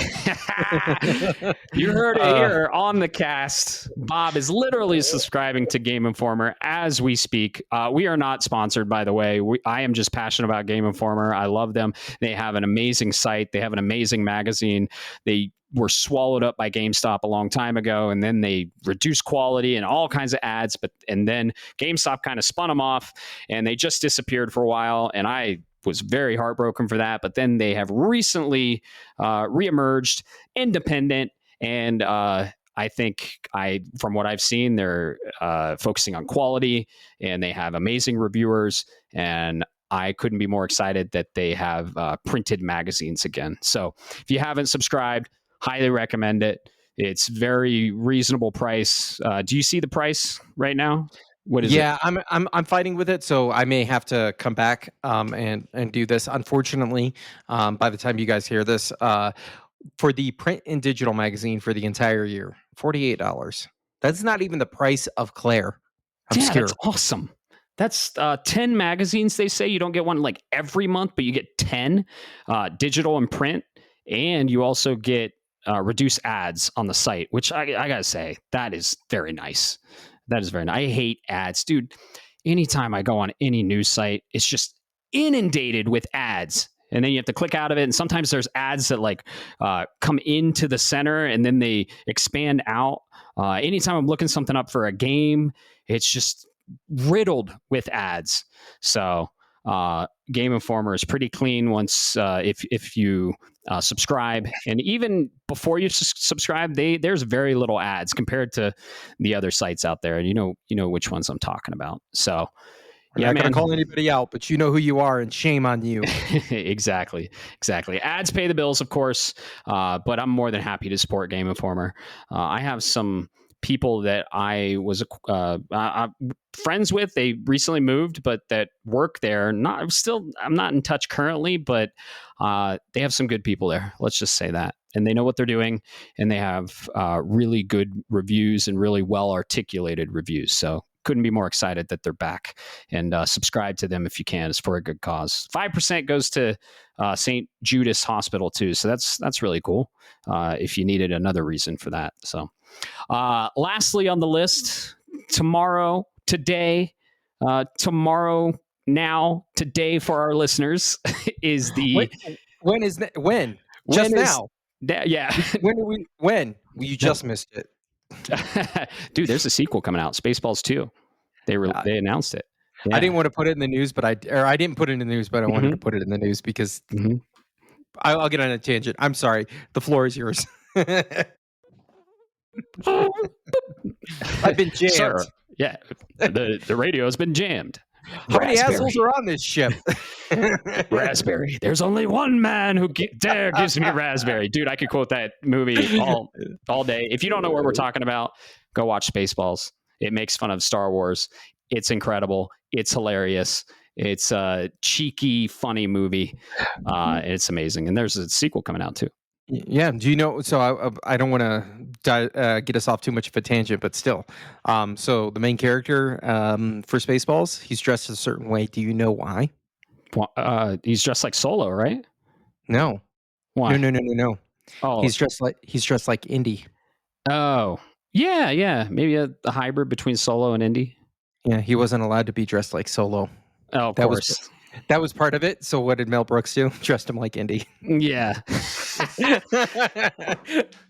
You heard it here on the cast. Bob is literally subscribing to Game Informer as we speak. We are not sponsored, by the way. I am just passionate about Game Informer. I love them. They have an amazing site. They have an amazing magazine. They were swallowed up by GameStop a long time ago, and then they reduced quality and all kinds of ads. And then GameStop kind of spun them off, and they just disappeared for a while. And I was very heartbroken for that. But then they have recently reemerged, independent, and I think from what I've seen, they're focusing on quality, and they have amazing reviewers, and I couldn't be more excited that they have printed magazines again. So if you haven't subscribed, highly recommend it. It's very reasonable price. Do you see the price right now? What is it? Yeah, I'm fighting with it, so I may have to come back and do this. Unfortunately, by the time you guys hear this, for the print and digital magazine for the entire year, $48. That's not even the price of Claire. Obscure. That's awesome. That's 10 magazines. They say you don't get one like every month, but you get 10 digital and print, and you also get reduced ads on the site, which I gotta say, that is very nice. That is very nice. I hate ads, dude. Anytime I go on any news site, it's just inundated with ads. And then you have to click out of it. And sometimes there's ads that like come into the center and then they expand out. Anytime I'm looking something up for a game, it's just riddled with ads. So Game Informer is pretty clean once if you subscribe, and even before you subscribe, there's very little ads compared to the other sites out there, and you know which ones I'm talking about. So I'm not gonna call anybody out, but you know who you are, and shame on you. Exactly. Ads pay the bills, of course, but I'm more than happy to support Game Informer. I have some people that I was friends with. They recently moved, but that work there. I'm not in touch currently, but they have some good people there. Let's just say that, and they know what they're doing, and they have really good reviews and really well articulated reviews. So couldn't be more excited that they're back, and subscribe to them if you can. It's for a good cause. 5% goes to St. Judas Hospital too. So that's really cool. If you needed another reason for that. So lastly on the list, today for our listeners is the when just now. Yeah. When you just missed it. Dude, there's a sequel coming out, Spaceballs 2. They announced it. Yeah. I didn't want to put it in the news, but I didn't put it in the news, but I wanted to put it in the news because I'll get on a tangent. I'm sorry. The floor is yours. I've been jammed. Sir, yeah, the radio has been jammed. How many assholes Raspberry. are on this ship? Raspberry. There's only one man who dare gives me raspberry. Dude, I could quote that movie all day. If you don't know what we're talking about, go watch Spaceballs. It makes fun of Star Wars. It's incredible. It's hilarious. It's a cheeky, funny movie. It's amazing. And there's a sequel coming out too. Yeah. Do you know? So I don't want to get us off too much of a tangent, but still. So the main character for Spaceballs, he's dressed a certain way. Do you know why? He's dressed like Solo, right? No. Why? No. Oh, He's dressed like Indy. oh, yeah. Maybe a hybrid between Solo and Indy. Yeah, he wasn't allowed to be dressed like Solo. Oh, of That course. that was part of it. So what did Mel Brooks do? Dressed him like Indy. Yeah.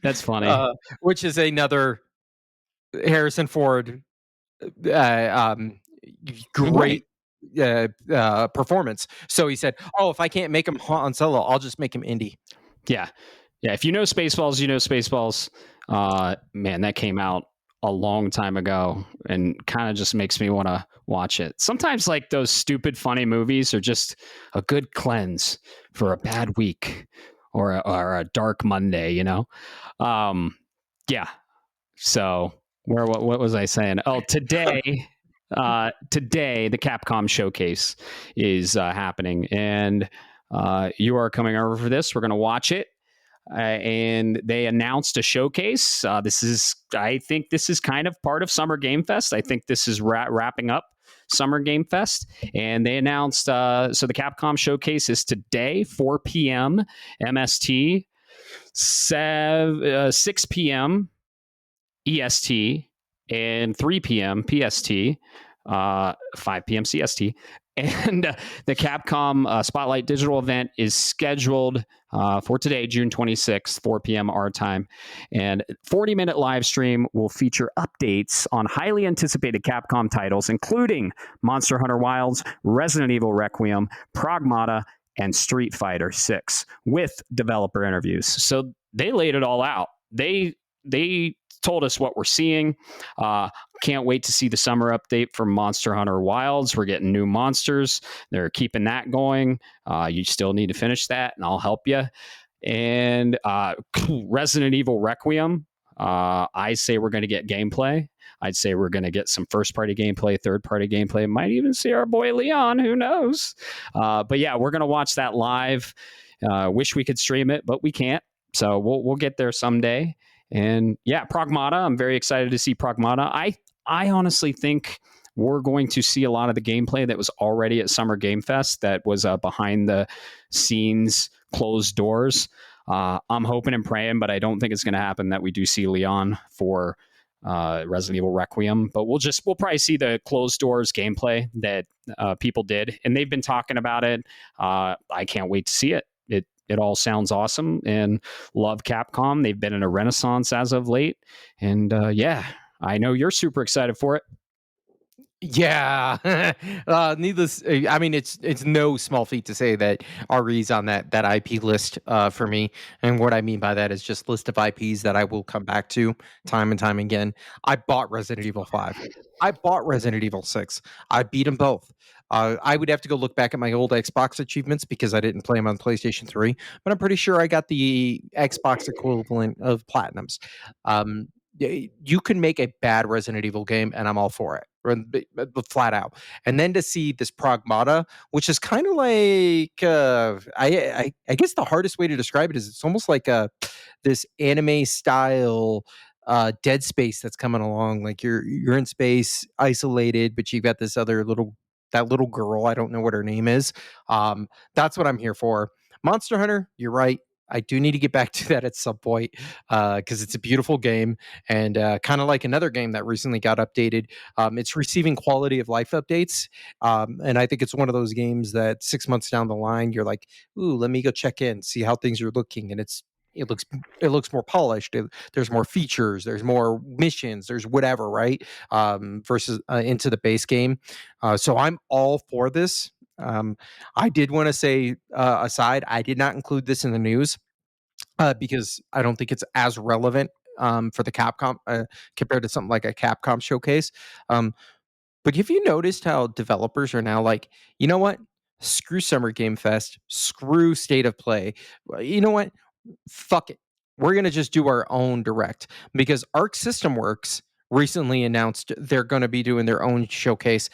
That's funny. Which is another Harrison Ford great performance. So he said, "Oh, if I can't make him Han Solo, I'll just make him Indy." Yeah. If you know Spaceballs, you know Spaceballs. Man, that came out a long time ago and kind of just makes me want to watch it. Sometimes, like those stupid, funny movies are just a good cleanse for a bad week or a dark Monday. Yeah. So what was I saying? Oh, today the Capcom showcase is happening, and you are coming over for this. We're going to watch it. And they announced a showcase. I think this is kind of part of Summer Game Fest. I think this is wrapping up Summer Game Fest. And they announced, so the Capcom showcase is today, 4 p.m. MST, 6 p.m. EST, and 3 p.m. PST, 5 p.m. CST. And the Capcom Spotlight Digital event is scheduled for today, June 26th, 4 p.m. our time. And 40-minute live stream will feature updates on highly anticipated Capcom titles, including Monster Hunter Wilds, Resident Evil Requiem, Pragmata, and Street Fighter 6 with developer interviews. So they laid it all out. They told us what we're seeing. Can't wait to see the summer update for Monster Hunter Wilds. We're getting new monsters. They're keeping that going. You still need to finish that, and I'll help you. And Resident Evil Requiem, I say we're going to get gameplay. I'd say we're going to get some first-party gameplay, third-party gameplay. Might even see our boy Leon. Who knows? But yeah, we're going to watch that live. Wish we could stream it, but we can't. So we'll get there someday. And yeah, Pragmata, I'm very excited to see Pragmata. I honestly think we're going to see a lot of the gameplay that was already at Summer Game Fest that was behind the scenes, closed doors. I'm hoping and praying, but I don't think it's going to happen that we do see Leon for Resident Evil Requiem. But we'll probably see the closed doors gameplay that people did, and they've been talking about it. I can't wait to see it. It all sounds awesome, and love Capcom. They've been in a renaissance as of late. And yeah, I know you're super excited for it. Yeah. Needless. I mean, it's no small feat to say that RE's on that IP list for me. And what I mean by that is just list of IPs that I will come back to time and time again. I bought Resident Evil 5. I bought Resident Evil 6. I beat them both. I would have to go look back at my old Xbox achievements because I didn't play them on PlayStation 3, but I'm pretty sure I got the Xbox equivalent of platinums. You can make a bad Resident Evil game, and I'm all for it, flat out. And then to see this Pragmata, which is kind of like, I guess the hardest way to describe it is it's almost like this anime style Dead Space that's coming along. Like you're in space, isolated, but you've got this other little girl. I don't know what her name is. That's what I'm here for. Monster Hunter, you're right. I do need to get back to that at some point because it's a beautiful game and kind of like another game that recently got updated. It's receiving quality of life updates, and I think it's one of those games that 6 months down the line, you're like, "Ooh, let me go check in, see how things are looking," and it looks more polished. There's more features. There's more missions. There's whatever, right? Versus into the base game. So I'm all for this. I did want to say, aside, I did not include this in the news because I don't think it's as relevant for the Capcom compared to something like a Capcom showcase. Um, But have you noticed how developers are now like, you know what? Screw Summer Game Fest. Screw State of Play. You know what? Fuck it. We're going to just do our own direct because Arc System Works recently announced they're going to be doing their own showcase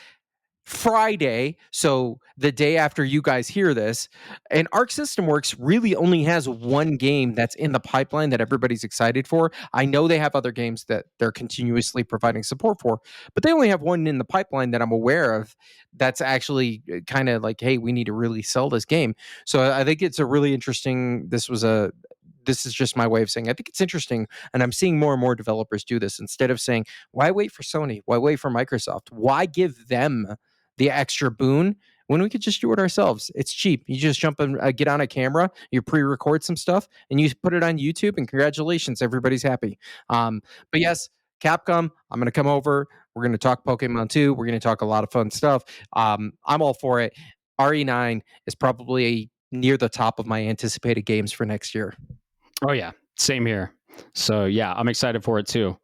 Friday, so the day after you guys hear this. And Arc System Works really only has one game that's in the pipeline that everybody's excited for. I know they have other games that they're continuously providing support for, but they only have one in the pipeline that I'm aware of that's actually kind of like, hey, we need to really sell this game. So I think it's a really interesting. This is just my way of saying I think it's interesting, and I'm seeing more and more developers do this instead of saying, why wait for Sony? Why wait for Microsoft? Why give them the extra boon when we could just do it ourselves? It's cheap. You just jump and get on a camera, you pre-record some stuff, and you put it on YouTube, and congratulations, everybody's happy. But yes, Capcom, I'm going to come over. We're going to talk Pokemon 2. We're going to talk a lot of fun stuff. I'm all for it. RE9 is probably near the top of my anticipated games for next year. Oh yeah, same here. So yeah, I'm excited for it too.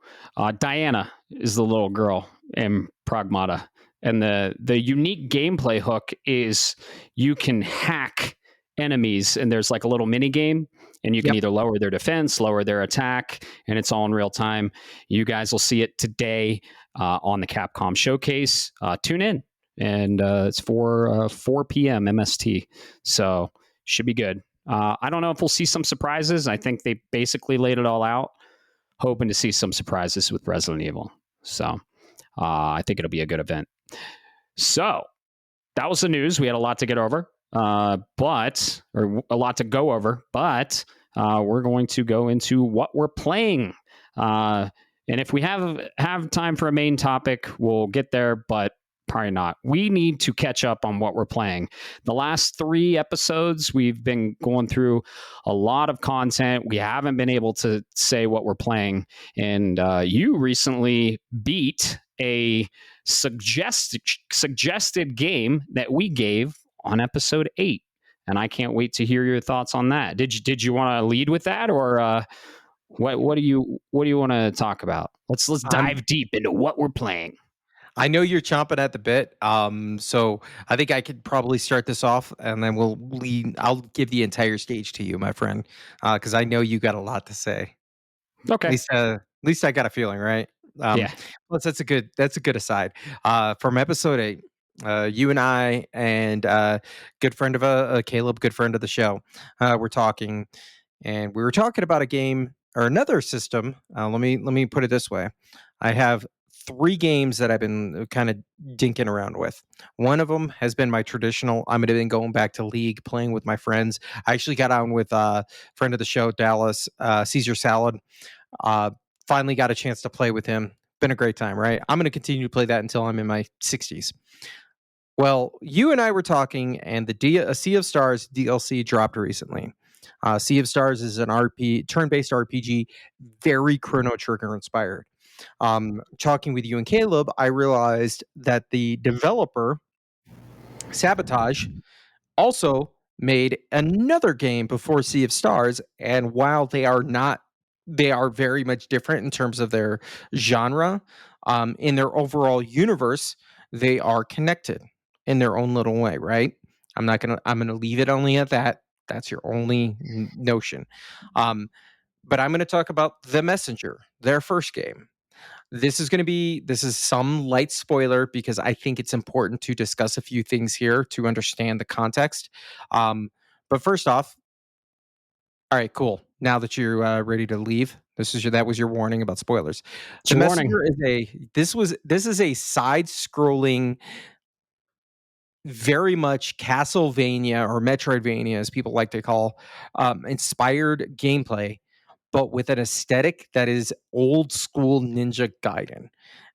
Diana is the little girl in Pragmata, and the unique gameplay hook is you can hack enemies, and there's like a little mini game, and you can either lower their defense, lower their attack, and it's all in real time. You guys will see it today on the Capcom showcase. Tune in, and it's for 4 p.m. MST, so should be good. I don't know if we'll see some surprises. I think they basically laid it all out, hoping to see some surprises with Resident Evil. So I think it'll be a good event. So that was the news. We had a lot to get over, or a lot to go over, but we're going to go into what we're playing. And if we have time for a main topic, we'll get there, but probably not. We need to catch up on what we're playing. The last 3 episodes, we've been going through a lot of content. We haven't been able to say what we're playing. And you recently beat a suggested game that we gave on episode 8. And I can't wait to hear your thoughts on that. Did you want to lead with that, or what do you want to talk about? Let's dive deep into what we're playing. I know you're chomping at the bit, so I think I could probably start this off, and then I'll give the entire stage to you, my friend, because I know you got a lot to say. Okay. At least I got a feeling, right? Yeah. Well, that's a good aside. From episode 8, you and I and good friend of Caleb, good friend of the show, we're talking, and we were talking about a game or another system. Let me put it this way: I have 3 games that I've been kind of dinking around with. One of them has been my traditional. I'm going to be going back to League, playing with my friends. I actually got on with a friend of the show, Dallas, Caesar Salad. Finally got a chance to play with him. Been a great time, right? I'm going to continue to play that until I'm in my 60s. Well, you and I were talking, and the Sea of Stars DLC dropped recently. Sea of Stars is an turn-based RPG, very Chrono Trigger inspired. Talking with you and Caleb, I realized that the developer, Sabotage, also made another game before Sea of Stars, and while they are very much different in terms of their genre, in their overall universe, they are connected in their own little way, right? I'm gonna leave it only at that. That's your only notion. But I'm gonna talk about The Messenger, their first game. This is some light spoiler because I think it's important to discuss a few things here to understand the context. But first off, all right, cool. Now that you're ready to leave, that was your warning about spoilers. It's a warning. This is a side-scrolling, very much Castlevania or Metroidvania, as people like to call, inspired gameplay, but with an aesthetic that is old school Ninja Gaiden.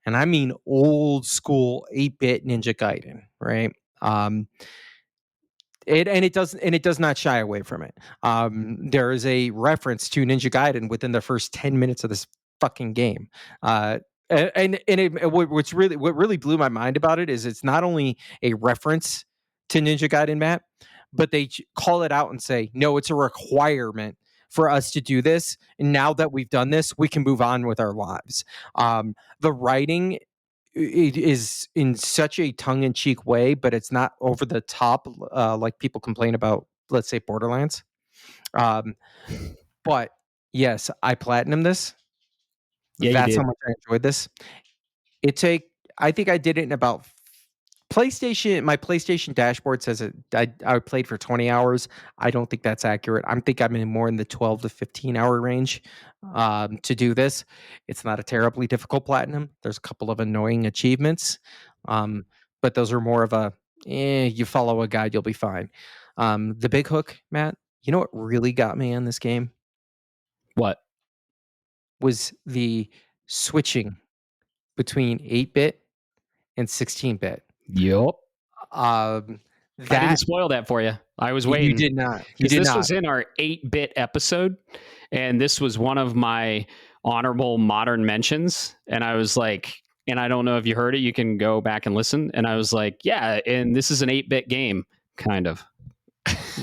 And I mean old school 8-bit Ninja Gaiden, right? It does not shy away from it. There is a reference to Ninja Gaiden within the first 10 minutes of this fucking game. What really blew my mind about it is it's not only a reference to Ninja Gaiden, Matt, but they call it out and say, no, it's a requirement for us to do this. And now that we've done this, we can move on with our lives. The writing it is in such a tongue-in-cheek way, but it's not over the top, like people complain about, let's say, Borderlands. Um, but yes, I platinumed this. Yeah, you That's how did. much I enjoyed this. It take I think I did it in about my PlayStation dashboard says I played for 20 hours. I don't think that's accurate. I'm in more in the 12 to 15-hour range, to do this. It's not a terribly difficult platinum. There's a couple of annoying achievements, um, but those are more of you follow a guide, you'll be fine. The big hook, Matt, you know what really got me on this game What? was the switching between 8-bit and 16-bit. Yup. Um, I didn't that spoil that for you. I was you waiting did not. You because did this not. was in our 8-bit episode, and this was one of my honorable modern mentions. And I was like, and I don't know if you heard it. You can go back and listen. And I was like, yeah, and this is an 8-bit game, kind of.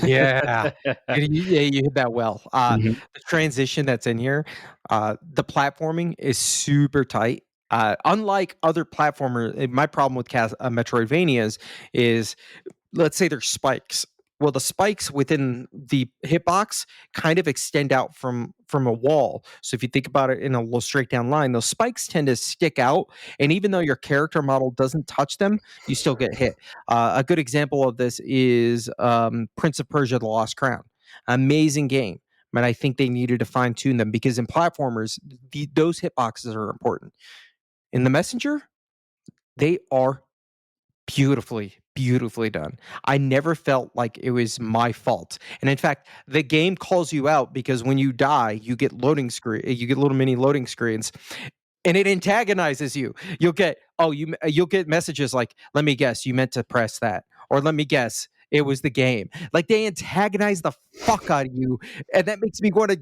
Yeah. You hit that well. Mhm. The transition that's in here, the platforming is super tight. Unlike other platformers, my problem with Metroidvanias is, let's say there's spikes. Well, the spikes within the hitbox kind of extend out from a wall. So if you think about it in a little straight down line, those spikes tend to stick out, and even though your character model doesn't touch them, you still get hit. A good example of this is Prince of Persia: The Lost Crown. Amazing game, but I think they needed to fine tune them because in platformers, those hitboxes are important. In the Messenger, they are beautifully done. I never felt like it was my fault. And in fact, the game calls you out because when you die, you get little mini loading screens, and it antagonizes you. You'll get messages like, "Let me guess, you meant to press that." Or "Let me guess, it was the game." Like they antagonize the fuck out of you, and that makes me want to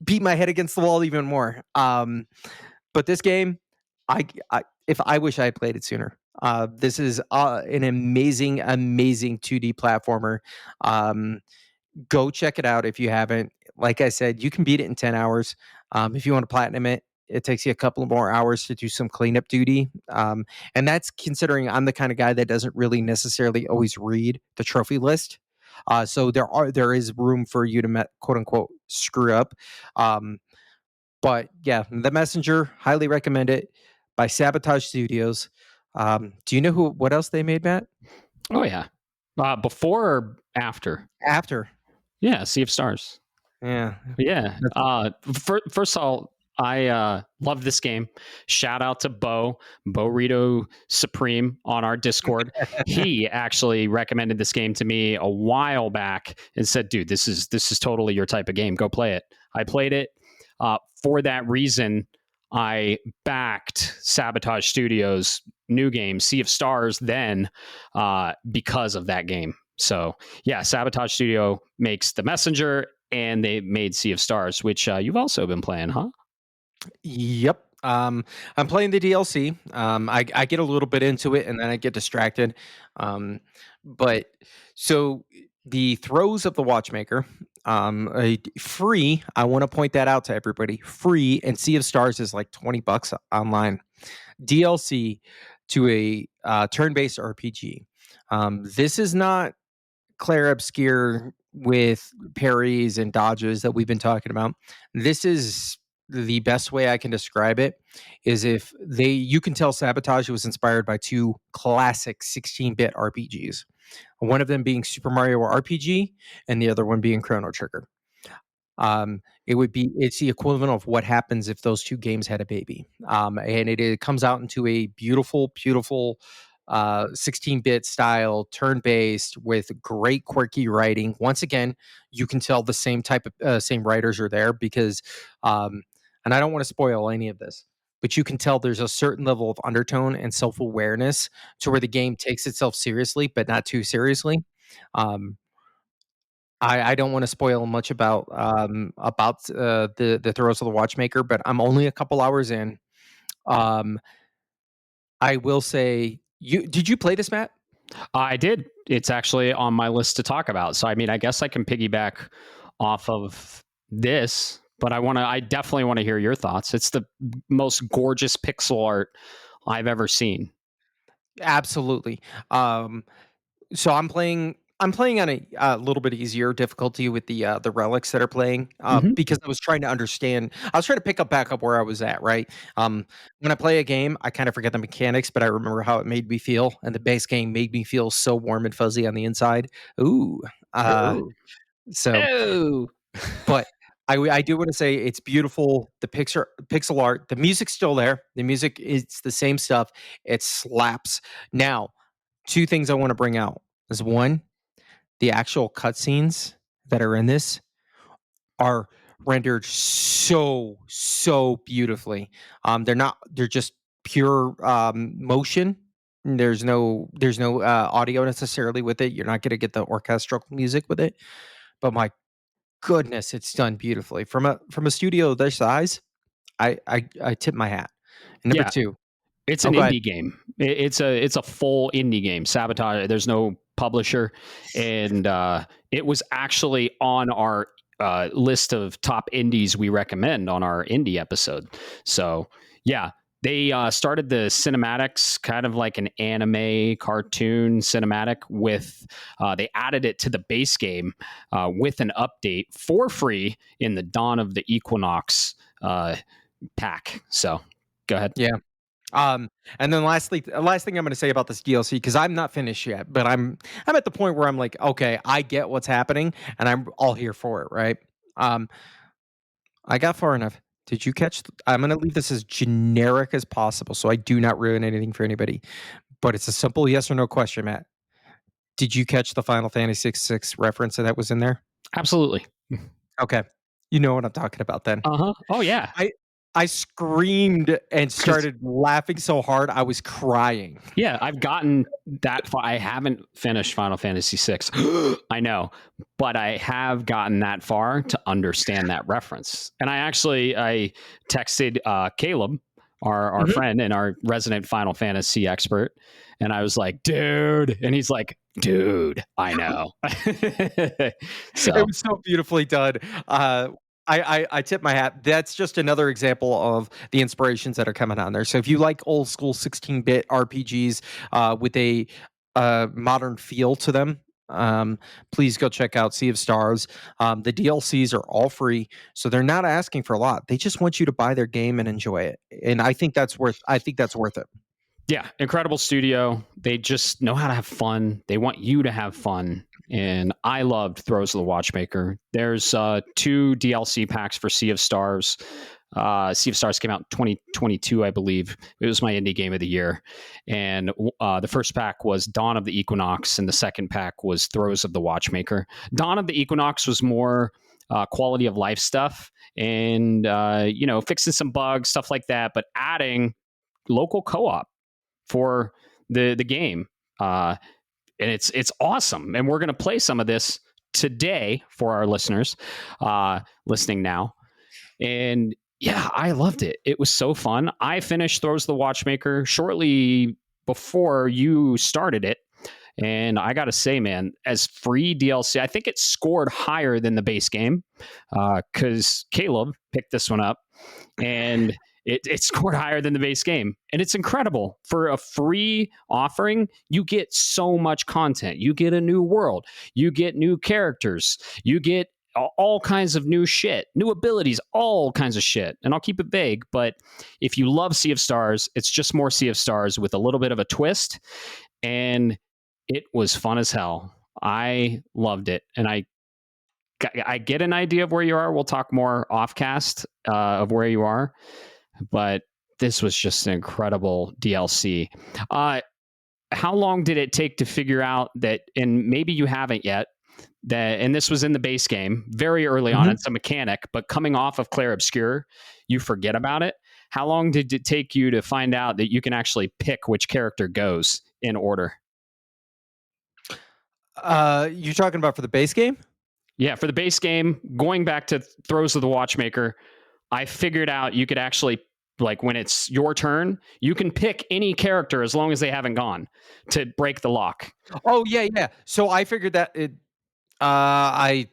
beat my head against the wall even more. But this game, I if I wish I had played it sooner. This is an amazing 2D platformer. Um, Go check it out if you haven't. Like I said, you can beat it in 10 hours. If you want to platinum it, it takes you a couple more hours to do some cleanup duty. And that's considering I'm the kind of guy that doesn't really necessarily always read the trophy list. So there is room for you to quote unquote screw up. Um, but yeah, The Messenger, highly recommend it, by Sabotage Studios. Do you know what else they made, Matt? Oh yeah. Before or after? After. Yeah, Sea of Stars. Yeah. Yeah. First of all, I love this game. Shout out to Bo Rito Supreme on our Discord. He actually recommended this game to me a while back and said, "Dude, this is totally your type of game. Go play it." I played it. For that reason, I backed Sabotage Studios' new game, Sea of Stars, then because of that game. So yeah, Sabotage Studio makes The Messenger, and they made Sea of Stars, which you've also been playing, huh? Yep. I'm playing the DLC. I get a little bit into it and then I get distracted. But so the Throes of the Watchmaker, free. I want to point that out to everybody. Free, and Sea of Stars is like $20 online. DLC to a turn-based RPG. This is not Claire Obscure with parries and dodges that we've been talking about. This is the best way I can describe it is if you can tell Sabotage was inspired by two classic 16-bit RPGs. One of them being Super Mario RPG and the other one being Chrono Trigger. It's the equivalent of what happens if those two games had a baby. And it comes out into a beautiful 16-bit style, turn-based with great quirky writing. Once again, you can tell the same writers are there because, and I don't want to spoil any of this, but you can tell there's a certain level of undertone and self-awareness to where the game takes itself seriously, but not too seriously. Um, I don't want to spoil much about the Throes of the Watchmaker, but I'm only a couple hours in. Um, I will say, did you play this, Matt? I did. It's actually on my list to talk about. So I mean, I guess I can piggyback off of this, but I definitely want to hear your thoughts. It's the most gorgeous pixel art I've ever seen. Absolutely. Um, so I'm playing on a little bit easier difficulty with the relics that are playing, Hmm. because I was trying to understand. I was trying to pick up back up where I was at, right? When I play a game, I kind of forget the mechanics, but I remember how it made me feel, and the base game made me feel so warm and fuzzy on the inside. Ooh. Uh, Oh, so oh, but I do wanna say it's beautiful, the pixel art, the music's still there, the music is the same stuff, it slaps. Now, 2 things I wanna bring out is, 1, the actual cutscenes that are in this are rendered so beautifully. They're just pure, motion. There's no audio necessarily with it, you're not gonna get the orchestral music with it, but my goodness, it's done beautifully. From a studio this size, I tip my hat. And number yeah. 2. It's Oh, an go ahead. indie game. It's a full indie game. Sabotage. There's no publisher, and it was actually on our list of top indies we recommend on our indie episode. So yeah, they started the cinematics kind of like an anime cartoon cinematic with. They added it to the base game with an update for free in the Dawn of the Equinox pack. So go ahead. Yeah. Um, and then last thing I'm gonna say about this DLC, because 'cause I'm not finished yet, but I'm at the point where I'm like, "Okay, I get what's happening, and I'm all here for it," right? Um, I got far enough. Did you catch th I'm gonna leave this as generic as possible, so I do not ruin anything for anybody, but it's a simple yes or no question, Matt. Did you catch the Final Fantasy VI reference that was in there? Absolutely. Okay. You know what I'm talking about then. Uh-huh. Oh, yeah. I I screamed and Because started laughing so hard I was crying. yeah, I've gotten that far. I haven't finished Final Fantasy VI. I know, but I have gotten that far to understand that reference. And I texted Caleb, our Mhm. friend and our resident Final Fantasy expert, and I was like, "Dude," and he's like, "Dude, I know." It So was so beautifully done. Uh, I tip my hat. That's just another example of the inspirations that are coming on there. So if you like old school 16-bit RPGs with a modern feel to them, please go check out Sea of Stars. The DLCs are all free, so they're not asking for a lot. They just want you to buy their game and enjoy it, and I think that's worth it. yeah, incredible studio. They just know how to have fun. They want you to have fun. And I loved Throes of the Watchmaker. There's 2 DLC packs for Sea of Stars. Sea of Stars came out in 2022, I believe. It was my indie game of the year. And the first pack was Dawn of the Equinox, and the second pack was Throes of the Watchmaker. Dawn of the Equinox was more quality of life stuff and, fixing some bugs, stuff like that, but adding local co-op for the game, and it's awesome. And we're going to play some of this today for our listeners listening now. And yeah, I loved it. It was so fun. I finished Throws the Watchmaker shortly before you started it. And I got to say, man, as free DLC, I think it scored higher than the base game because Caleb picked this one up and it scored higher than the base game. And it's incredible. For a free offering, you get so much content. You get a new world, you get new characters, you get all kinds of new shit, new abilities, all kinds of shit. And I'll keep it vague, but if you love Sea of Stars, it's just more Sea of Stars with a little bit of a twist. And it was fun as hell. I loved it. And I get an idea of where you are. We'll talk more off cast of where you are, but this was just an incredible DLC. How long did it take to figure out that? And maybe you haven't yet. That and this was in the base game very early on. Mhm. It's a mechanic, but coming off of Clair Obscur, you forget about it. How long did it take you to find out that you can actually pick which character goes in order? You're talking about for the base game? Yeah, for the base game, going back to Throws of the Watchmaker, I figured out you could actually, like, when it's your turn, you can pick any character as long as they haven't gone to break the lock. Oh, yeah, yeah. So I figured that it I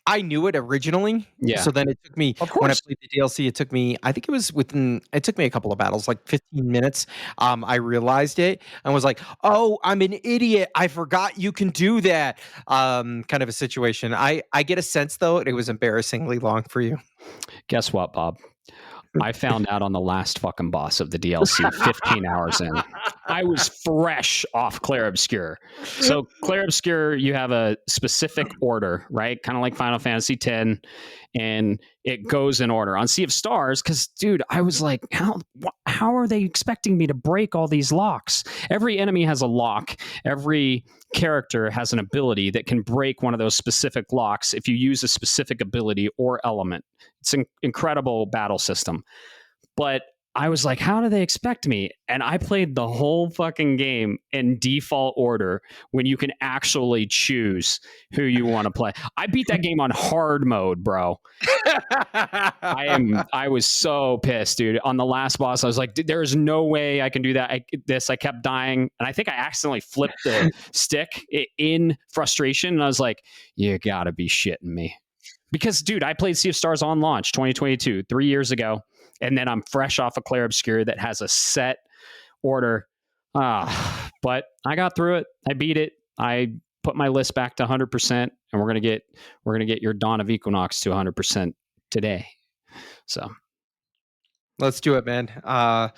I knew it originally, Yeah, so then it took me of when I course. played the DLC, it took me I think it took me a couple of battles, like 15 minutes. I realized it and was like, "Oh, I'm an idiot. I forgot you can do that." Kind of a situation. I get a sense though it was embarrassingly long for you. Guess what, Bob? I found out on the last fucking boss of the DLC 15 hours in. I was fresh off Clair Obscur. So Clair Obscur, you have a specific order, right? Kind of like Final Fantasy X, and it goes in order. On Sea of Stars, because dude, I was like, how are they expecting me to break all these locks? Every enemy has a lock. Every character has an ability that can break one of those specific locks if you use a specific ability or element. It's an incredible battle system. But I was like, how do they expect me? And I played the whole fucking game in default order when you can actually choose who you want to play. I beat that game on hard mode, bro. I was so pissed, dude. On the last boss, I was like, there's no way I can do that. I kept dying. And I think I accidentally flipped the stick in frustration. And I was like, you gotta be shitting me. Because, dude, I played Sea of Stars on launch 2022, 3 years ago. And then I'm fresh off of Clair Obscur that has a set order. But I got through it. I beat it. I put my list back to 100%, and we're gonna get your Dawn of Equinox to 100% today. So Let's do it, man. All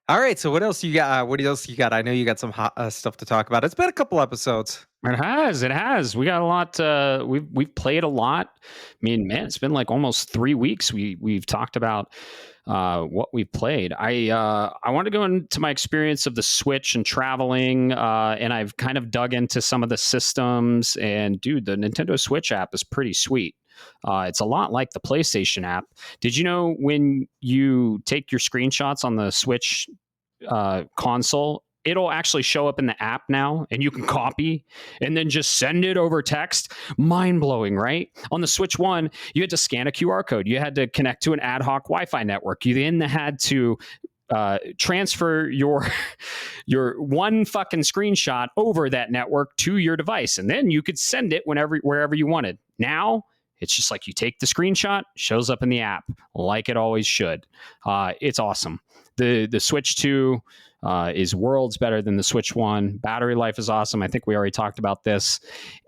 right. So what else you got? What else you got? I know you got some hot stuff to talk about. It's been a couple episodes. it has. We got a lot. We've played a lot. I mean, man, it's been like almost 3 weeks. We've talked about what we've played. I want to go into my experience of the Switch and traveling, and I've kind of dug into some of the systems. And dude, the Nintendo Switch app is pretty sweet. It's a lot like the PlayStation app. Did you know when you take your screenshots on the Switch console, it'll actually show up in the app now, and you can copy and then just send it over text? Mind blowing, right? On the Switch One, you had to scan a QR code. You had to connect to an ad hoc Wi-Fi network. You then had to transfer your one fucking screenshot over that network to your device, and then you could send it wherever you wanted. Now it's just like you take the screenshot, shows up in the app like it always should. It's awesome. The Switch 2 is worlds better than the Switch 1. Battery life is awesome. I think we already talked about this.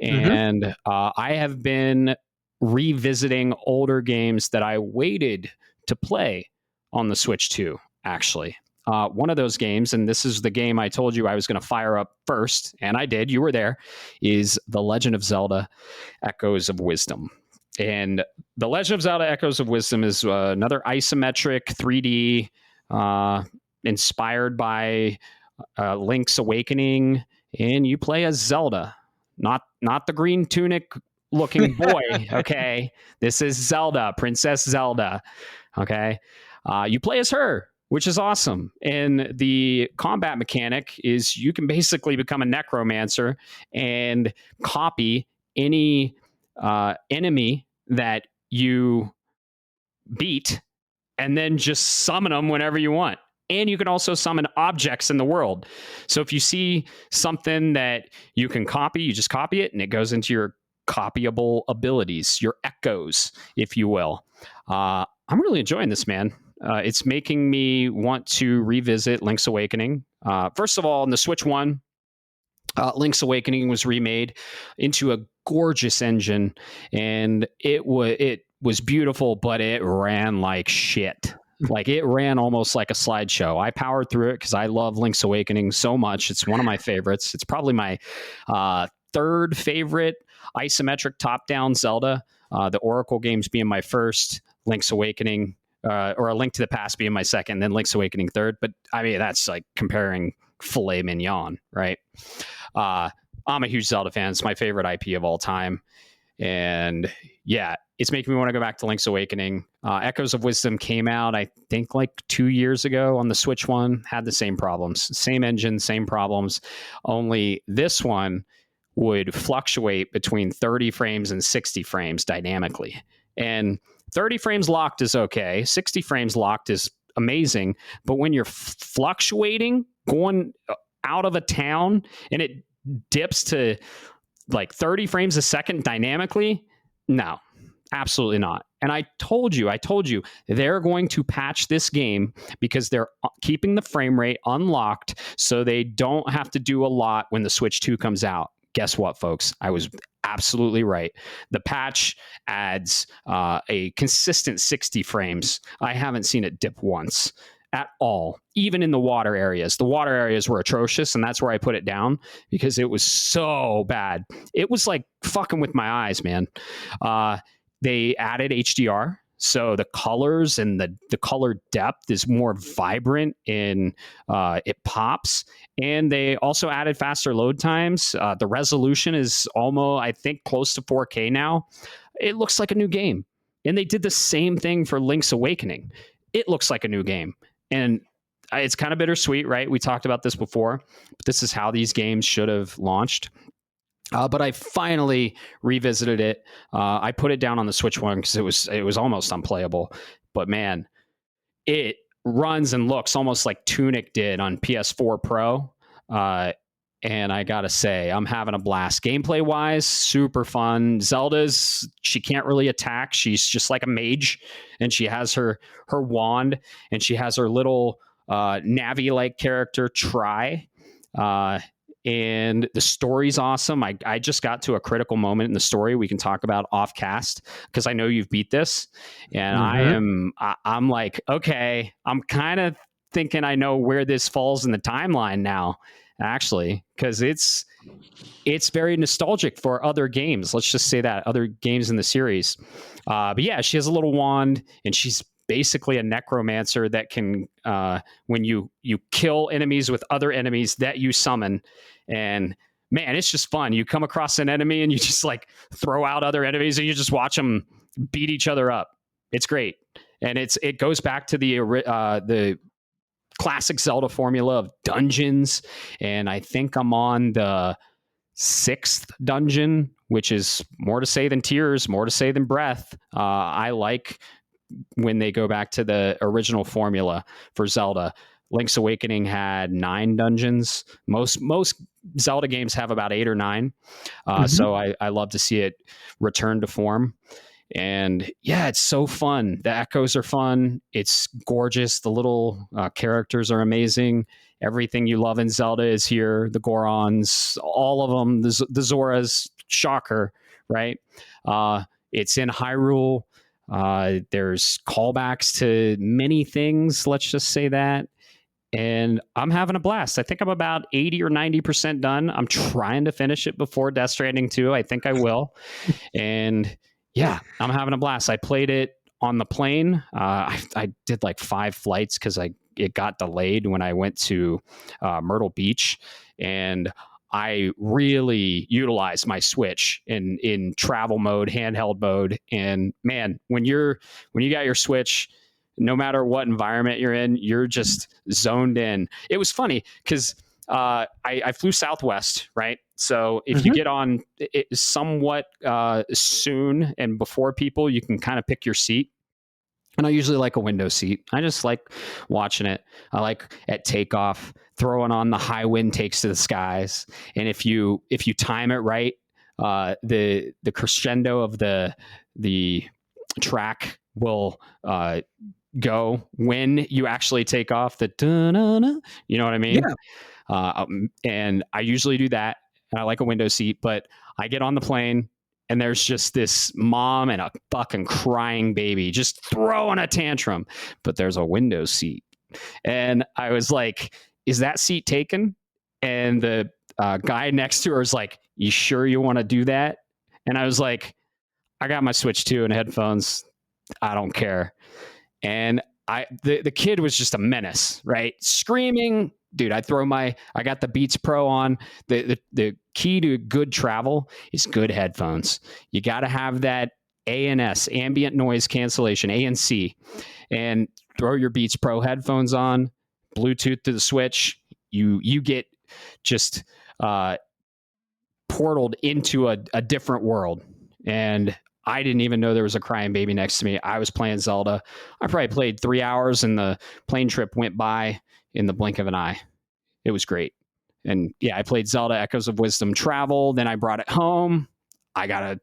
And I have been revisiting older games that I waited to play on the Switch 2, actually. One of those games, and this is the game I told you I was going to fire up first, and I did, you were there, is The Legend of Zelda Echoes of Wisdom. And The Legend of Zelda Echoes of Wisdom is another isometric 3D inspired by Link's Awakening, and you play as Zelda, not the green tunic looking boy. Okay, this is Zelda, Princess Zelda. Okay, you play as her, which is awesome. And the combat mechanic is you can basically become a necromancer and copy any enemy that you beat, and then just summon them whenever you want. And you can also summon objects in the world. So if you see something that you can copy, you just copy it and it goes into your copyable abilities, your echoes, if you will. I'm really enjoying this, man. It's making me want to revisit Link's Awakening. First of all, in the Switch 1, Link's Awakening was remade into a gorgeous engine, and it was beautiful, but it ran like shit. Like, it ran almost like a slideshow. I powered through it because I love Link's Awakening so much. It's one of my favorites. It's probably my third favorite isometric top-down Zelda. The Oracle games being my first, Link's Awakening, or A Link to the Past being my second, then Link's Awakening third. But I mean, that's like comparing filet mignon, right? I'm a huge Zelda fan. It's my favorite IP of all time. And yeah, it's making me want to go back to Link's Awakening. Echoes of Wisdom came out, I think, like 2 years ago on the Switch 1. Had the same problems. Same engine, same problems. Only this one would fluctuate between 30 frames and 60 frames dynamically. And 30 frames locked is okay. 60 frames locked is amazing. But when you're fluctuating, going out of a town, and it dips to like 30 frames a second dynamically, no, Absolutely not. And I told you, they're going to patch this game because they're keeping the frame rate unlocked so they don't have to do a lot when the Switch 2 comes out. Guess what, folks? I was absolutely right. The patch adds a consistent 60 frames. I haven't seen it dip once at all, even in the water areas. The water areas were atrocious, and that's where I put it down because it was so bad. It was like fucking with my eyes, man. They added HDR, so the colors and the color depth is more vibrant and it pops. And they also added faster load times. The resolution is almost, I think, close to 4K now. It looks like a new game. And they did the same thing for Link's Awakening. It looks like a new game. And it's kind of bittersweet, right? We talked about this before, but this is how these games should have launched. But I finally revisited it. I put it down on the Switch One because it was almost unplayable. But man, it runs and looks almost like Tunic did on PS4 Pro. And I gotta say, I'm having a blast. Gameplay wise, super fun. She can't really attack. She's just like a mage, and she has her wand, and she has her little Navi like character Try. And the story's awesome. I just got to a critical moment in the story we can talk about off cast because I know you've beat this, and I'm like, okay, I'm kind of thinking I know where this falls in the timeline now, actually, because it's very nostalgic for other games. Let's just say that other games in the series. But yeah, she has a little wand, and she's basically a necromancer that can, when you kill enemies with other enemies that you summon, and man, it's just fun. You come across an enemy and you just like throw out other enemies and you just watch them beat each other up. It's great, and it goes back to the classic Zelda formula of dungeons, and I think I'm on the 6th dungeon, which is more to say than tears, more to say than breath. I like when they go back to the original formula for Zelda. Link's Awakening had 9 dungeons. Most Zelda games have about 8 or 9. So I love to see it return to form. And yeah, it's so fun. The echoes are fun. It's gorgeous. The little characters are amazing. Everything you love in Zelda is here. The Gorons, all of them. The Zoras, shocker, right? It's in Hyrule. There's callbacks to many things. Let's just say that. And I'm having a blast. I think I'm about 80 or 90% done. I'm trying to finish it before Death Stranding 2. I think I will. And yeah, I'm having a blast. I played it on the plane. I did like 5 flights because it got delayed when I went to Myrtle Beach, and I really utilized my Switch in travel mode, handheld mode. And man, when you got your Switch, no matter what environment you're in, you're just zoned in. It was funny because I flew Southwest, right? So if you get on it somewhat soon and before people, you can kind of pick your seat. And I usually like a window seat. I just like watching it. I like at takeoff, throwing on the high wind takes to the skies. And if you time it right, the crescendo of the track will go when you actually take off. The da-na-na, you know what I mean? Yeah. And I usually do that. And I like a window seat, but I get on the plane and there's just this mom and a fucking crying baby just throwing a tantrum, but there's a window seat. And I was like, is that seat taken? And the guy next to her is like, you sure you want to do that? And I was like, I got my Switch 2 and headphones. I don't care. And the kid was just a menace, right? Screaming. Dude, I got the Beats Pro on. The key to good travel is good headphones. You got to have that ANC, ambient noise cancellation, ANC, and throw your Beats Pro headphones on, Bluetooth to the Switch. You get just portaled into a different world. And I didn't even know there was a crying baby next to me. I was playing Zelda. I probably played 3 hours and the plane trip went by in the blink of an eye. It was great. And yeah, I played Zelda Echoes of Wisdom Travel. Then I brought it home. I got to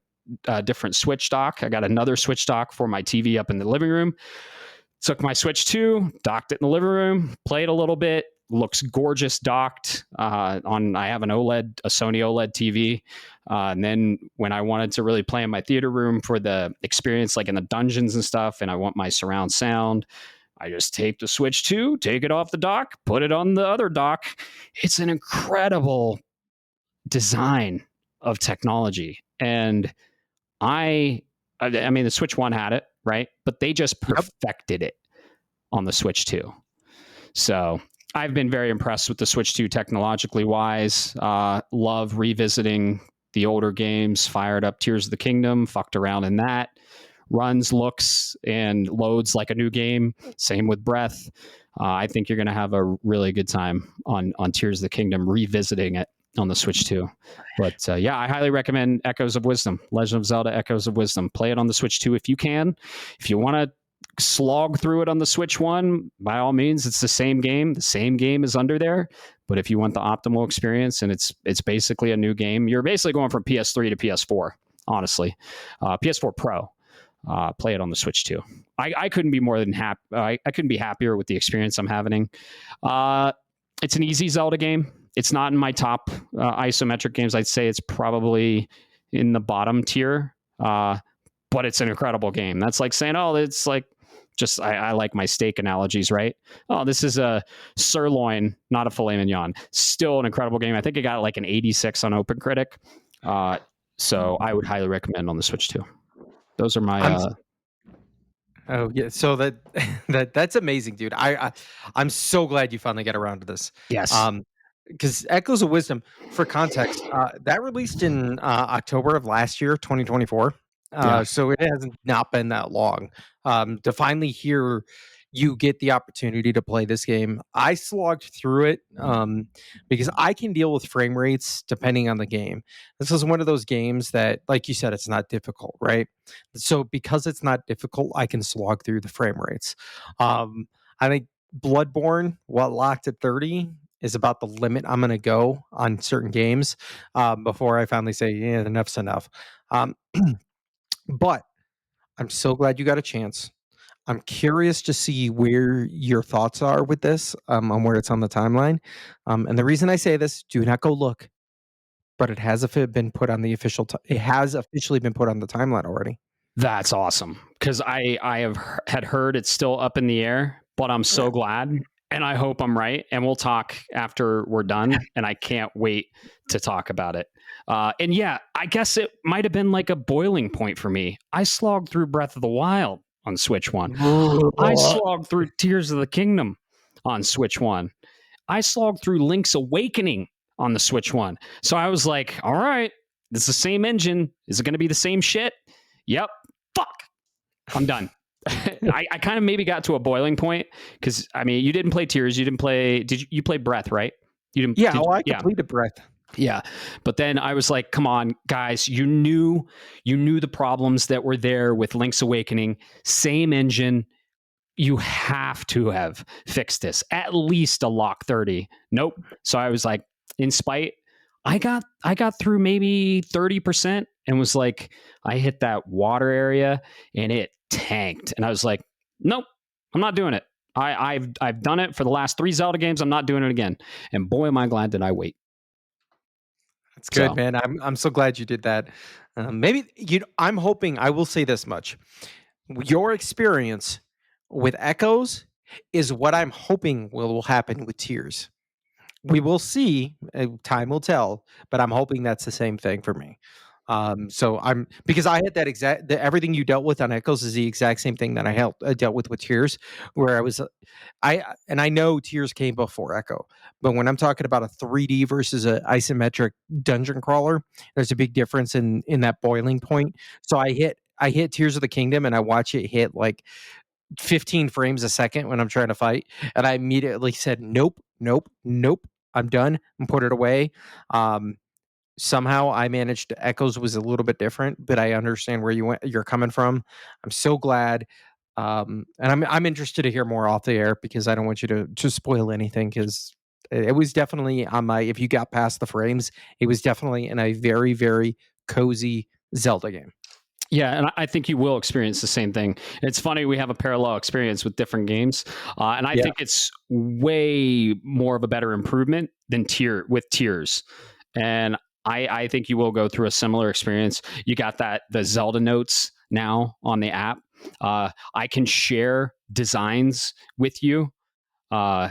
different Switch dock. I got another Switch dock for my TV up in the living room. Took my Switch 2, docked it in the living room, played a little bit. Looks gorgeous docked. I have a Sony OLED TV. And then when I wanted to really play in my theater room for the experience, like in the dungeons and stuff, and I want my surround sound, I just tape the Switch 2, take it off the dock, put it on the other dock. It's an incredible design of technology. And I mean, the Switch 1 had it, right? But they just perfected it on the Switch 2. So I've been very impressed with the Switch 2 technologically wise. Love revisiting the older games, fired up Tears of the Kingdom, fucked around in that. Runs, looks, and loads like a new game. Same with Breath. I think you're going to have a really good time on Tears of the Kingdom, revisiting it on the Switch 2. But yeah, I highly recommend Echoes of Wisdom, Legend of Zelda Echoes of Wisdom. Play it on the Switch 2 if you can. If you want to slog through it on the Switch 1, by all means, it's the same game. The same game is under there. But if you want the optimal experience, and it's basically a new game, you're basically going from PS3 to PS4, honestly. PS4 Pro. Play it on the Switch 2. I couldn't be more than happy. I couldn't be happier with the experience I'm having. It's an easy Zelda game. It's not in my top isometric games. I'd say it's probably in the bottom tier, but it's an incredible game. That's like saying, oh, it's like just, I like my steak analogies, right? Oh, this is a sirloin, not a filet mignon. Still an incredible game. I think it got like an 86 on OpenCritic. So I would highly recommend on the Switch 2. Those are my... Oh yeah, so that's amazing, dude. I'm so glad you finally got around to this. Yes. Because Echoes of Wisdom, for context, that released in October of last year, 2024. So it hasn't not been that long. To finally hear you get the opportunity to play this game, I slogged through it because I can deal with frame rates depending on the game. This is one of those games that, like you said, it's not difficult, right? So because it's not difficult, I can slog through the frame rates. I think Bloodborne, what locked at 30, is about the limit I'm going to go on certain games before I finally say, yeah, enough's enough. But I'm so glad you got a chance. I'm curious to see where your thoughts are with this, on where it's on the timeline. And the reason I say this, do not go look, but it has been put on the official. It has officially been put on the timeline already. That's awesome, because I had heard it's still up in the air, but I'm so glad, and I hope I'm right. And we'll talk after we're done, and I can't wait to talk about it. And yeah, I guess it might have been like a boiling point for me. I slogged through Breath of the Wild on Switch 1. I slogged through Tears of the Kingdom on Switch 1. I slogged through Link's Awakening on the Switch 1. So I was like, all right, this is the same engine. Is it going to be the same shit? Yep. Fuck. I'm done. I kind of maybe got to a boiling point because, I mean, you didn't play Tears. You didn't play... You play Breath, right? You didn't. Yeah, I completed Breath. Yeah. But then I was like, come on, guys, you knew the problems that were there with Link's Awakening. Same engine. You have to have fixed this. At least a lock 30. Nope. So I was like, in spite, I got through maybe 30% and was like, I hit that water area and it tanked. And I was like, nope, I'm not doing it. I've done it for the last 3 Zelda games. I'm not doing it again. And boy, am I glad that I wait. That's good, man. I'm so glad you did that. Maybe I'm hoping. I will say this much: your experience with Echoes is what I'm hoping will happen with Tears. We will see. Time will tell. But I'm hoping that's the same thing for me. So because I had that everything you dealt with on Echoes is the exact same thing that I dealt with Tears, where I know Tears came before Echo, but when I'm talking about a 3D versus an isometric dungeon crawler, there's a big difference in that boiling point. So I hit Tears of the Kingdom and I watch it hit like 15 frames a second when I'm trying to fight, and I immediately said, nope, I'm done, and put it away. Somehow I managed Echoes was a little bit different, but I understand where you're coming from. I'm so glad. And I'm interested to hear more off the air because I don't want you to spoil anything, because it was definitely on my, if you got past the frames, it was definitely in a very, very cozy Zelda game. Yeah, and I think you will experience the same thing. It's funny, we have a parallel experience with different games, and I Yeah. think it's way more of a better improvement than Tears. And I think you will go through a similar experience. You got the Zelda notes now on the app. I can share designs with you, uh,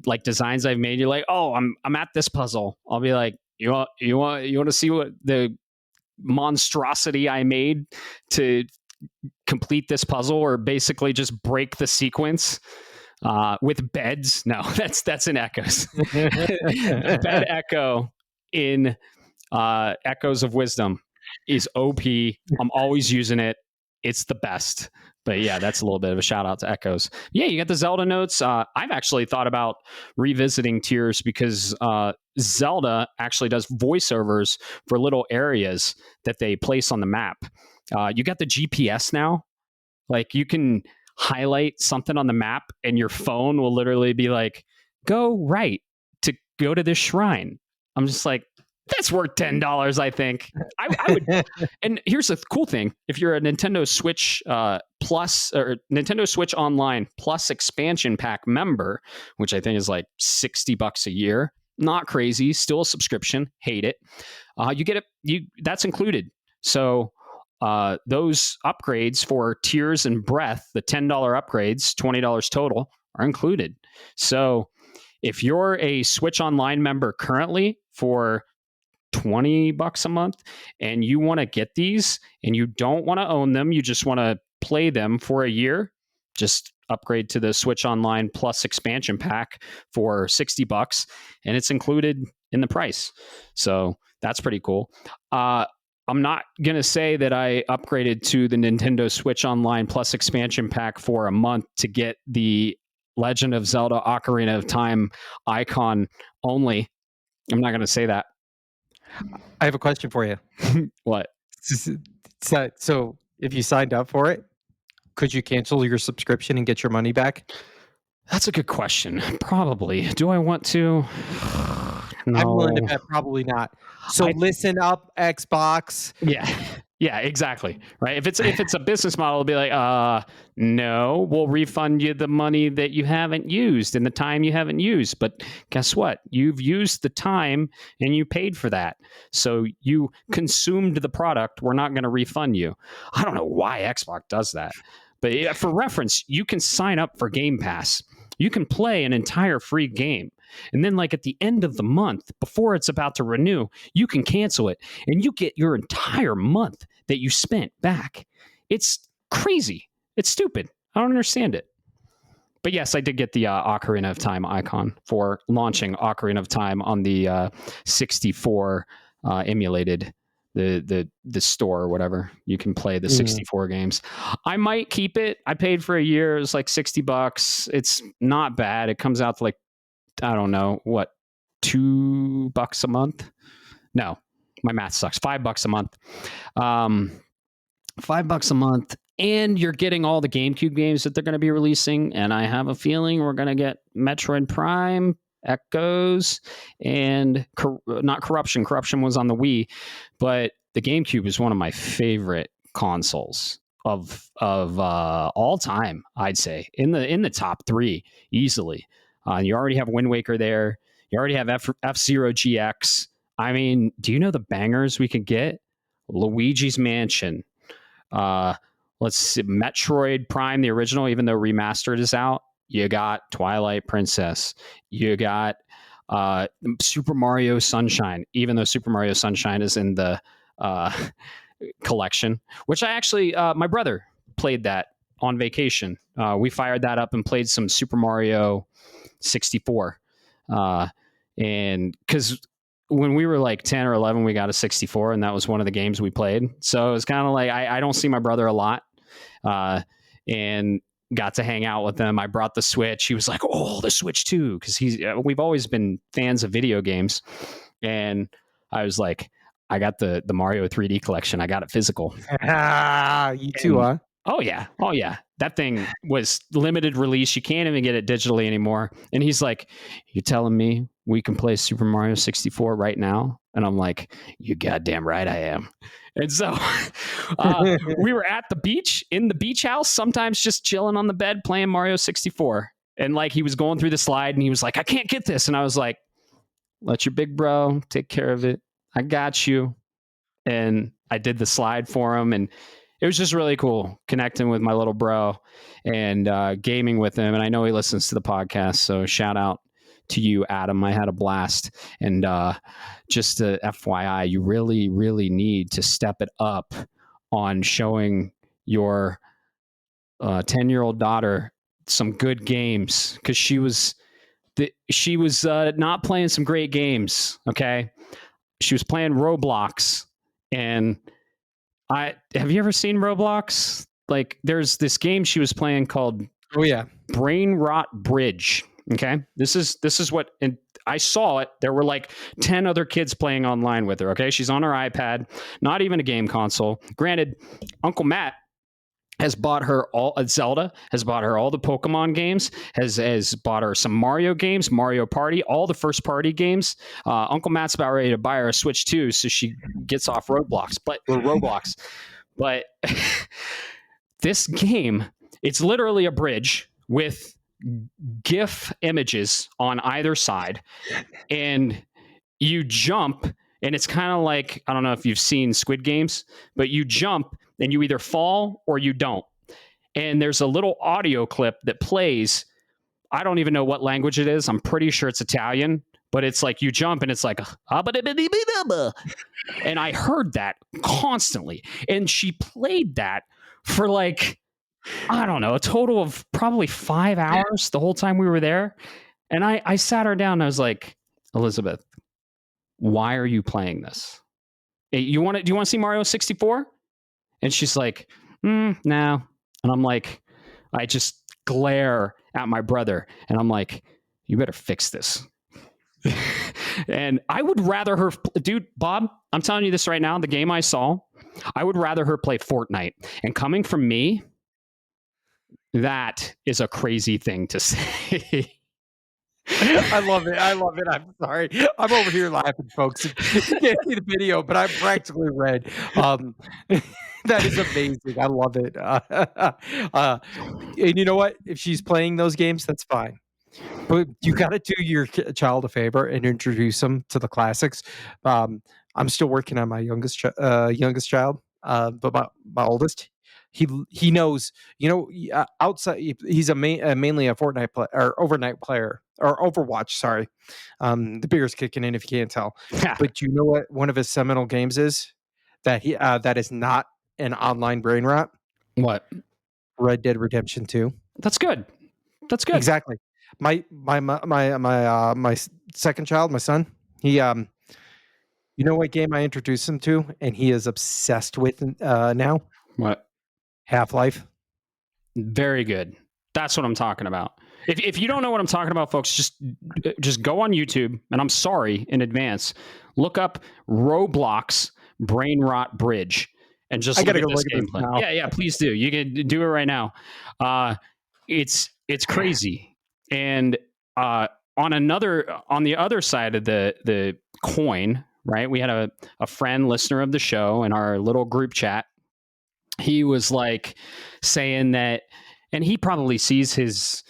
like designs I've made. You're like, oh, I'm at this puzzle. I'll be like, you want to see what the monstrosity I made to complete this puzzle, or basically just break the sequence with beds. No, that's in Echoes. The bed echo in Echoes of Wisdom is OP. I'm always using it. It's the best. But yeah, that's a little bit of a shout out to Echoes. Yeah, you got the Zelda notes. I've actually thought about revisiting Tears because Zelda actually does voiceovers for little areas that they place on the map. You got the GPS now. Like you can highlight something on the map and your phone will literally be like, go right to go to this shrine. I'm just like, that's worth $10, I think. I would. And here's the cool thing: if you're a Nintendo Switch Plus or Nintendo Switch Online Plus expansion pack member, which I think is like $60 a year, not crazy, still a subscription. Hate it. You get it. That's included. So those upgrades for Tears and Breath, the $10 upgrades, $20 total, are included. So if you're a Switch Online member currently for $20 a month and you want to get these and you don't want to own them, you just want to play them for a year, just upgrade to the Switch Online Plus expansion pack for $60 and it's included in the price. So that's pretty cool. I'm not going to say that I upgraded to the Nintendo Switch Online Plus expansion pack for a month to get the Legend of Zelda Ocarina of Time icon only. I'm not going to say that. I have a question for you. What? So if you signed up for it, could you cancel your subscription and get your money back? That's a good question. Probably. Do I want to? No. I'm willing to bet probably not. So listen up, Xbox. Yeah, exactly. Right. If it's a business model, it'll be like, no, we'll refund you the money that you haven't used and the time you haven't used. But guess what? You've used the time and you paid for that. So you consumed the product. We're not going to refund you. I don't know why Xbox does that. But for reference, you can sign up for Game Pass. You can play an entire free game. And then, like at the end of the month, before it's about to renew, you can cancel it and you get your entire month that you spent back. It's crazy. It's stupid. I don't understand it. But yes, I did get the Ocarina of Time icon for launching Ocarina of Time on the 64 emulated the store or whatever. You can play the 64 games. I might keep it. I paid for a year. It was like $60. It's not bad. It comes out to like, I don't know what, $2 a month. No, my math sucks. $5 a month. $5 a month. And you're getting all the GameCube games that they're going to be releasing. And I have a feeling we're going to get Metroid Prime, Echoes, and not Corruption. Corruption was on the Wii, but the GameCube is one of my favorite consoles of all time. I'd say in the top 3 easily. You already have Wind Waker there. You already have F-Zero GX. I mean, do you know the bangers we could get? Luigi's Mansion. Let's see, Metroid Prime, the original, even though remastered is out. You got Twilight Princess. You got Super Mario Sunshine, even though Super Mario Sunshine is in the collection, which I actually, my brother played that on vacation. We fired that up and played some Super Mario 64. And because when we were like 10 or 11, we got a 64, and that was one of the games we played. So it was kind of like, I don't see my brother a lot. And got to hang out with him. I brought the Switch. He was like, "Oh, the Switch too," because we've always been fans of video games. And I was like, "I got the Mario 3D collection. I got it physical." You too, huh? Oh yeah. Oh yeah. That thing was limited release. You can't even get it digitally anymore. And he's like, "You telling me we can play Super Mario 64 right now?" And I'm like, "You goddamn right I am." And so we were at the beach, in the beach house, sometimes just chilling on the bed playing Mario 64. And like he was going through the slide and he was like, "I can't get this." And I was like, "Let your big bro take care of it. I got you." And I did the slide for him, and it was just really cool connecting with my little bro and gaming with him. And I know he listens to the podcast, so shout out to you, Adam. I had a blast. And just to FYI, you really, really need to step it up on showing your 10-year-old daughter some good games, because she was not playing some great games. Okay, she was playing Roblox, and I have you ever seen Roblox? Like, there's this game she was playing called Oh yeah. Brain Rot Bridge. Okay, this is what, and I saw it. There were like 10 other kids playing online with her. Okay, she's on her iPad, not even a game console. Granted, Uncle Matt has bought her all Zelda, has bought her all the Pokemon games, has bought her some Mario games, Mario Party, all the first party games. Uncle Matt's about ready to buy her a Switch too, so she gets off Roblox. But this game, it's literally a bridge with GIF images on either side, and you jump, and it's kind of like, I don't know if you've seen Squid Games, but you jump and you either fall or you don't. And there's a little audio clip that plays. I don't even know what language it is. I'm pretty sure it's Italian, but it's like you jump and it's like, and I heard that constantly. And she played that for like, I don't know, a total of probably 5 hours the whole time we were there. And I sat her down and I was like, "Elizabeth, why are you playing this? Hey, do you want to see Mario 64? And she's like, no. And I'm like, I just glare at my brother and I'm like, "You better fix this." And I would rather her, dude, Bob, I'm telling you this right now, the game I saw, I would rather her play Fortnite. And coming from me, that is a crazy thing to say. I love it. I love it. I'm sorry. I'm over here laughing, folks. You can't see the video, but I'm practically red. That is amazing. I love it. And you know what? If she's playing those games, that's fine. But you got to do your child a favor and introduce them to the classics. I'm still working on my youngest child, but my oldest, he knows. You know, outside he's mainly a Fortnite player or overnight player or Overwatch. Sorry, the beer's kicking in if you can't tell. But you know what? One of his seminal games is that is not an online brain rot. What? Red Dead Redemption 2. That's good. That's good. Exactly. My second child, my son, he you know what game I introduced him to and he is obsessed with now? What? Half-Life. Very good. That's what I'm talking about. If you don't know what I'm talking about, folks, just go on YouTube, and I'm sorry in advance. Look up Roblox Brain Rot Bridge, and just look at this gameplay. Yeah, please do. You can do it right now. It's crazy. And on the other side of the coin, right? We had a friend, listener of the show, in our little group chat. He was like saying that, and he probably sees his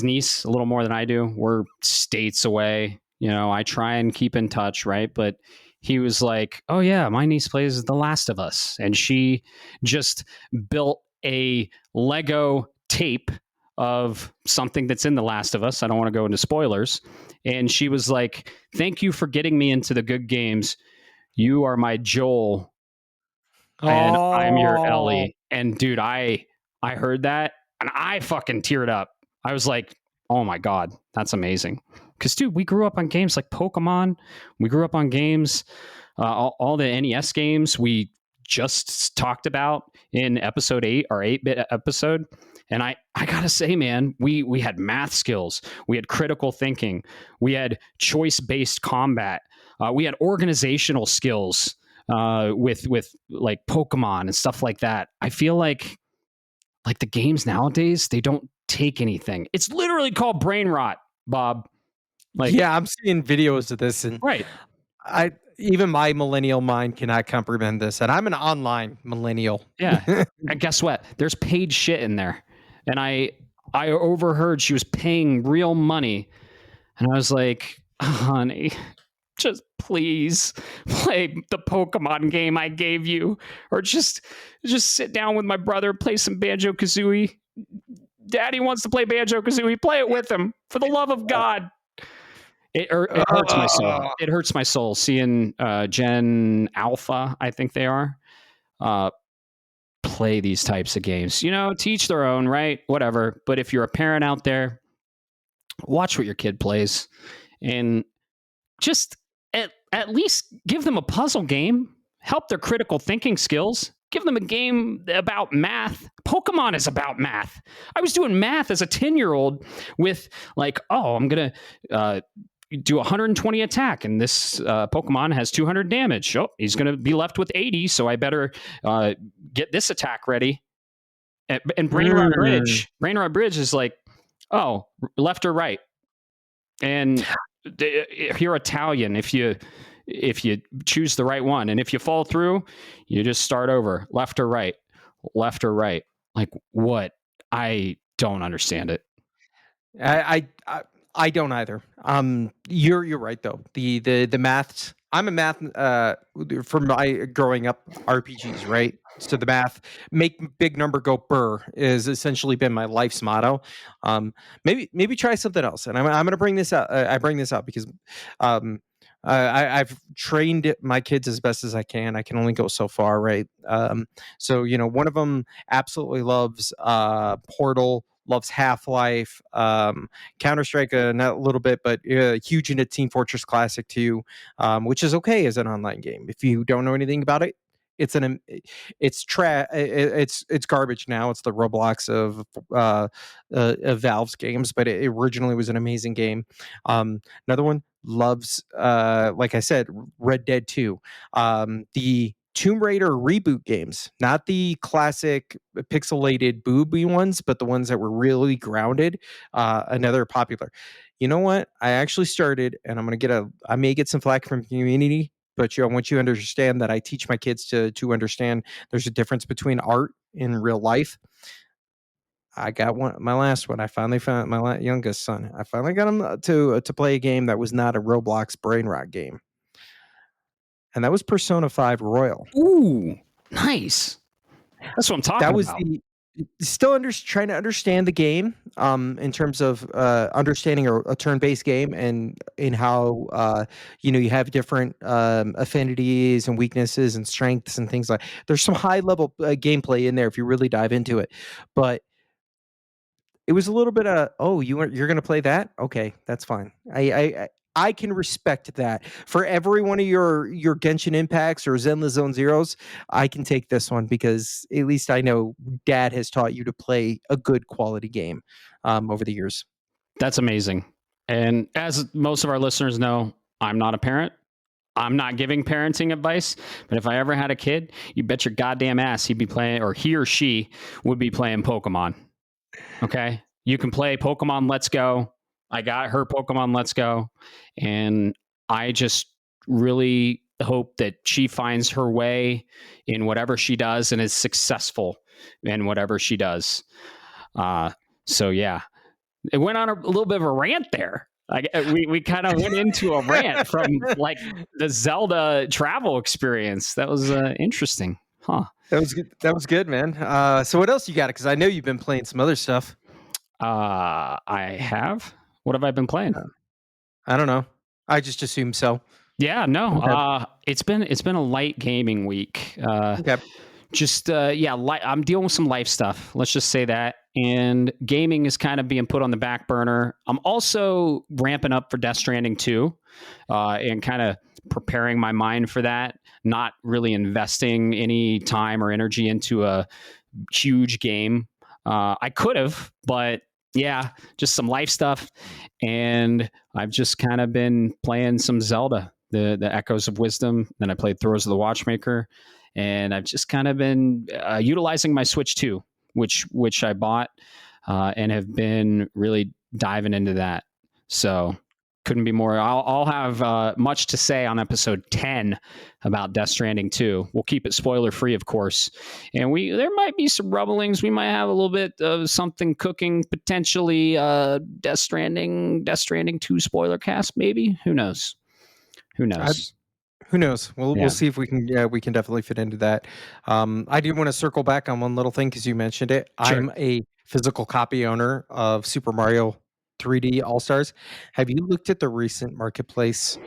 niece a little more than I do. We're states away. You know, I try and keep in touch, right? But he was like, "Oh yeah, my niece plays The Last of Us, and she just built a Lego tape of something that's in The Last of Us. I don't want to go into spoilers." And she was like, "Thank you for getting me into the good games. You are my Joel, and I'm your Ellie." And dude, I heard that and I fucking teared up. I was like, "Oh my God, that's amazing." Because dude, we grew up on games like Pokemon. We grew up on games, all the NES games we just talked about in episode 8, our 8-bit episode. And I gotta say, man, we had math skills, we had critical thinking, we had choice-based combat, we had organizational skills. with like Pokemon and stuff like that. I feel like the games nowadays, they don't take anything. It's literally called brain rot, Bob. Like, Yeah, I'm seeing videos of this, and right. I even my millennial mind cannot comprehend this, and I'm an online millennial. Yeah. And guess what? There's paid shit in there. And I overheard she was paying real money. And I was like, honey, just please play the Pokemon game I gave you. Or just sit down with my brother, play some Banjo-Kazooie. Daddy wants to play Banjo-Kazooie. Play it with him. For the love of God. It hurts my soul. It hurts my soul seeing Gen Alpha, I think they are, play these types of games. Teach their own, right? Whatever. But if you're a parent out there, watch what your kid plays and just at least give them a puzzle game, help their critical thinking skills, give them a game about math. Pokemon is about math. I was doing math as a 10-year-old with like, I'm going to do 120 attack, and this Pokemon has 200 damage. Oh, he's going to be left with 80, so I better get this attack ready. And Brain Rot Bridge. Brain Rot Bridge is like, left or right. And if you're Italian, if you choose the right one, and if you fall through, you just start over, left or right. Like, what? I don't understand it. I don't either. You're right though. The maths. I'm a math from my growing up RPGs, right? So the math, make big number go burr, is essentially been my life's motto. Maybe try something else, and I'm going to bring this out. I bring this up because I've trained my kids as best as I can. I can only go so far, right? So one of them absolutely loves Portal, loves Half-Life, Counter-Strike a little bit, but huge into Team Fortress Classic 2, which is okay as an online game. If you don't know anything about it, it's garbage now. It's the Roblox of Valve's games, but it originally was an amazing game. Another one loves, like I said, Red Dead 2. The Tomb Raider reboot games, not the classic pixelated booby ones, but the ones that were really grounded. Another popular. You know what? I actually started, and I may get some flack from the community, but I want you to understand that I teach my kids to understand there's a difference between art in real life. I got my last one. I finally found my youngest son. I finally got him to play a game that was not a Roblox brain rot game. And that was Persona 5 Royal. Ooh, nice. That's what I'm talking about. That was trying to understand the game in terms of understanding a turn-based game, and in how you have different affinities and weaknesses and strengths and things like. There's some high-level gameplay in there if you really dive into it, but it was a little bit of, you're going to play that? Okay, that's fine. I can respect that. For every one of your Genshin Impacts or Zenless Zone Zeros, I can take this one because at least I know Dad has taught you to play a good quality game over the years. That's amazing. And as most of our listeners know, I'm not a parent. I'm not giving parenting advice, but if I ever had a kid, you bet your goddamn ass he'd be playing, or he or she would be playing Pokemon. Okay? You can play Pokemon Let's Go. I got her Pokemon Let's Go, and I just really hope that she finds her way in whatever she does and is successful in whatever she does. So yeah, it went on a little bit of a rant there. We kind of went into a rant from like the Zelda travel experience. That was interesting, huh? That was good. That was good, man. So what else you got? Because I know you've been playing some other stuff. I have. What have I been playing? I don't know. I just assume so. Yeah, no. Okay. It's been a light gaming week. Okay. I'm dealing with some life stuff. Let's just say that. And gaming is kind of being put on the back burner. I'm also ramping up for Death Stranding 2, and kind of preparing my mind for that. Not really investing any time or energy into a huge game. I could have, but yeah, just some life stuff. And I've just kind of been playing some Zelda, the Echoes of Wisdom. Then I played Throes of the Watchmaker, and I've just kind of been utilizing my Switch 2, which I bought, and have been really diving into that. So couldn't be more. I'll have much to say on episode 10 about Death Stranding 2. We'll keep it spoiler free, of course, and there might be some rumblings. We might have a little bit of something cooking, potentially. Death Stranding 2 spoiler cast, maybe. Who knows? Who knows? Who knows? We'll see if we can. Yeah, we can definitely fit into that. I do want to circle back on one little thing because you mentioned it. Sure. I'm a physical copy owner of Super Mario 3D All Stars. Have you looked at the recent marketplace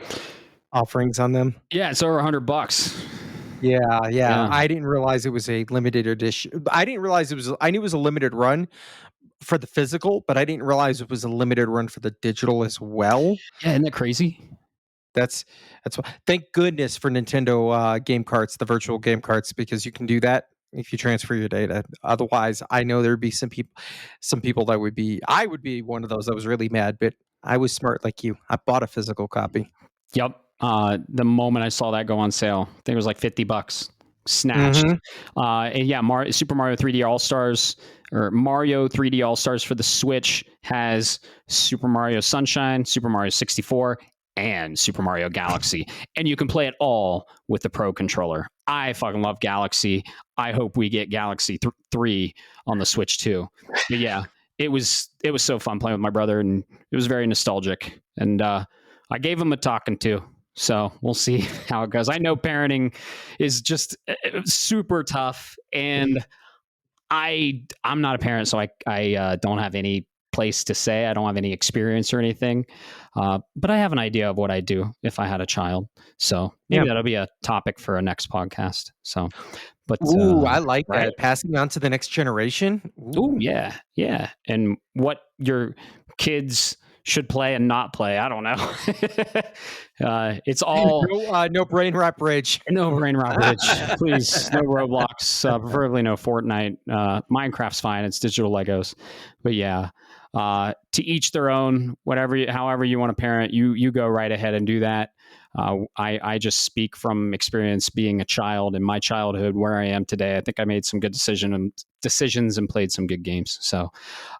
offerings on them? Yeah, it's over $100. Yeah. Yeah. I didn't realize it was a limited edition. I didn't realize it was. I knew it was a limited run for the physical, but I didn't realize it was a limited run for the digital as well. Yeah, isn't that crazy? That's thank goodness for Nintendo game carts, the virtual game carts, because you can do that if you transfer your data. Otherwise, I know there'd be some people that would be. I would be one of those that was really mad, but I was smart like you. I bought a physical copy. Yep. The moment I saw that go on sale, I think it was like $50. Snatched. And yeah, Super Mario 3D All Stars, or Mario 3D All Stars for the Switch, has Super Mario Sunshine, Super Mario 64, and Super Mario Galaxy. And you can play it all with the Pro controller. I fucking love Galaxy. I hope we get Galaxy 3 on the Switch too. But yeah, it was so fun playing with my brother, and it was very nostalgic. And I gave him a talking to. So we'll see how it goes. I know parenting is just super tough, and I'm not a parent, so I don't have any place to say. I don't have any experience or anything, but I have an idea of what I'd do if I had a child. So maybe that'll be a topic for a next podcast. So, but I like right? that, passing on to the next generation. Ooh, yeah, and what your kids should play and not play. I don't know. It's all no brain rot bridge. No brain rot bridge, please. No Roblox, preferably no Fortnite. Minecraft's fine; it's digital Legos. But yeah, to each their own. However you want to parent, you go right ahead and do that. I just speak from experience being a child in my childhood, where I am today. I think I made some good decisions and played some good games. So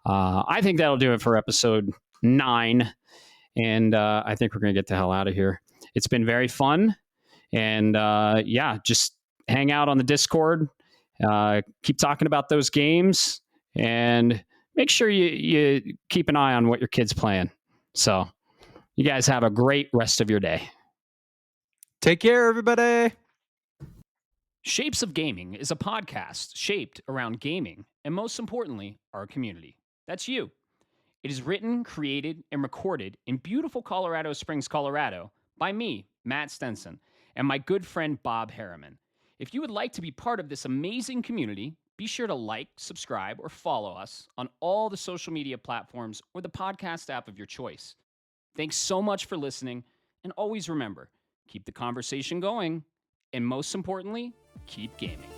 I think that'll do it for episode 9. And I think we're going to get the hell out of here. It's been very fun. And just hang out on the Discord. Keep talking about those games. And make sure you keep an eye on what your kid's playing. So you guys have a great rest of your day. Take care, everybody. Shapes of Gaming is a podcast shaped around gaming and, most importantly, our community. That's you. It is written, created, and recorded in beautiful Colorado Springs, Colorado, by me, Matt Stenson, and my good friend Bob Harriman. If you would like to be part of this amazing community, be sure to like, subscribe, or follow us on all the social media platforms or the podcast app of your choice. Thanks so much for listening, and always remember, keep the conversation going, and most importantly, keep gaming.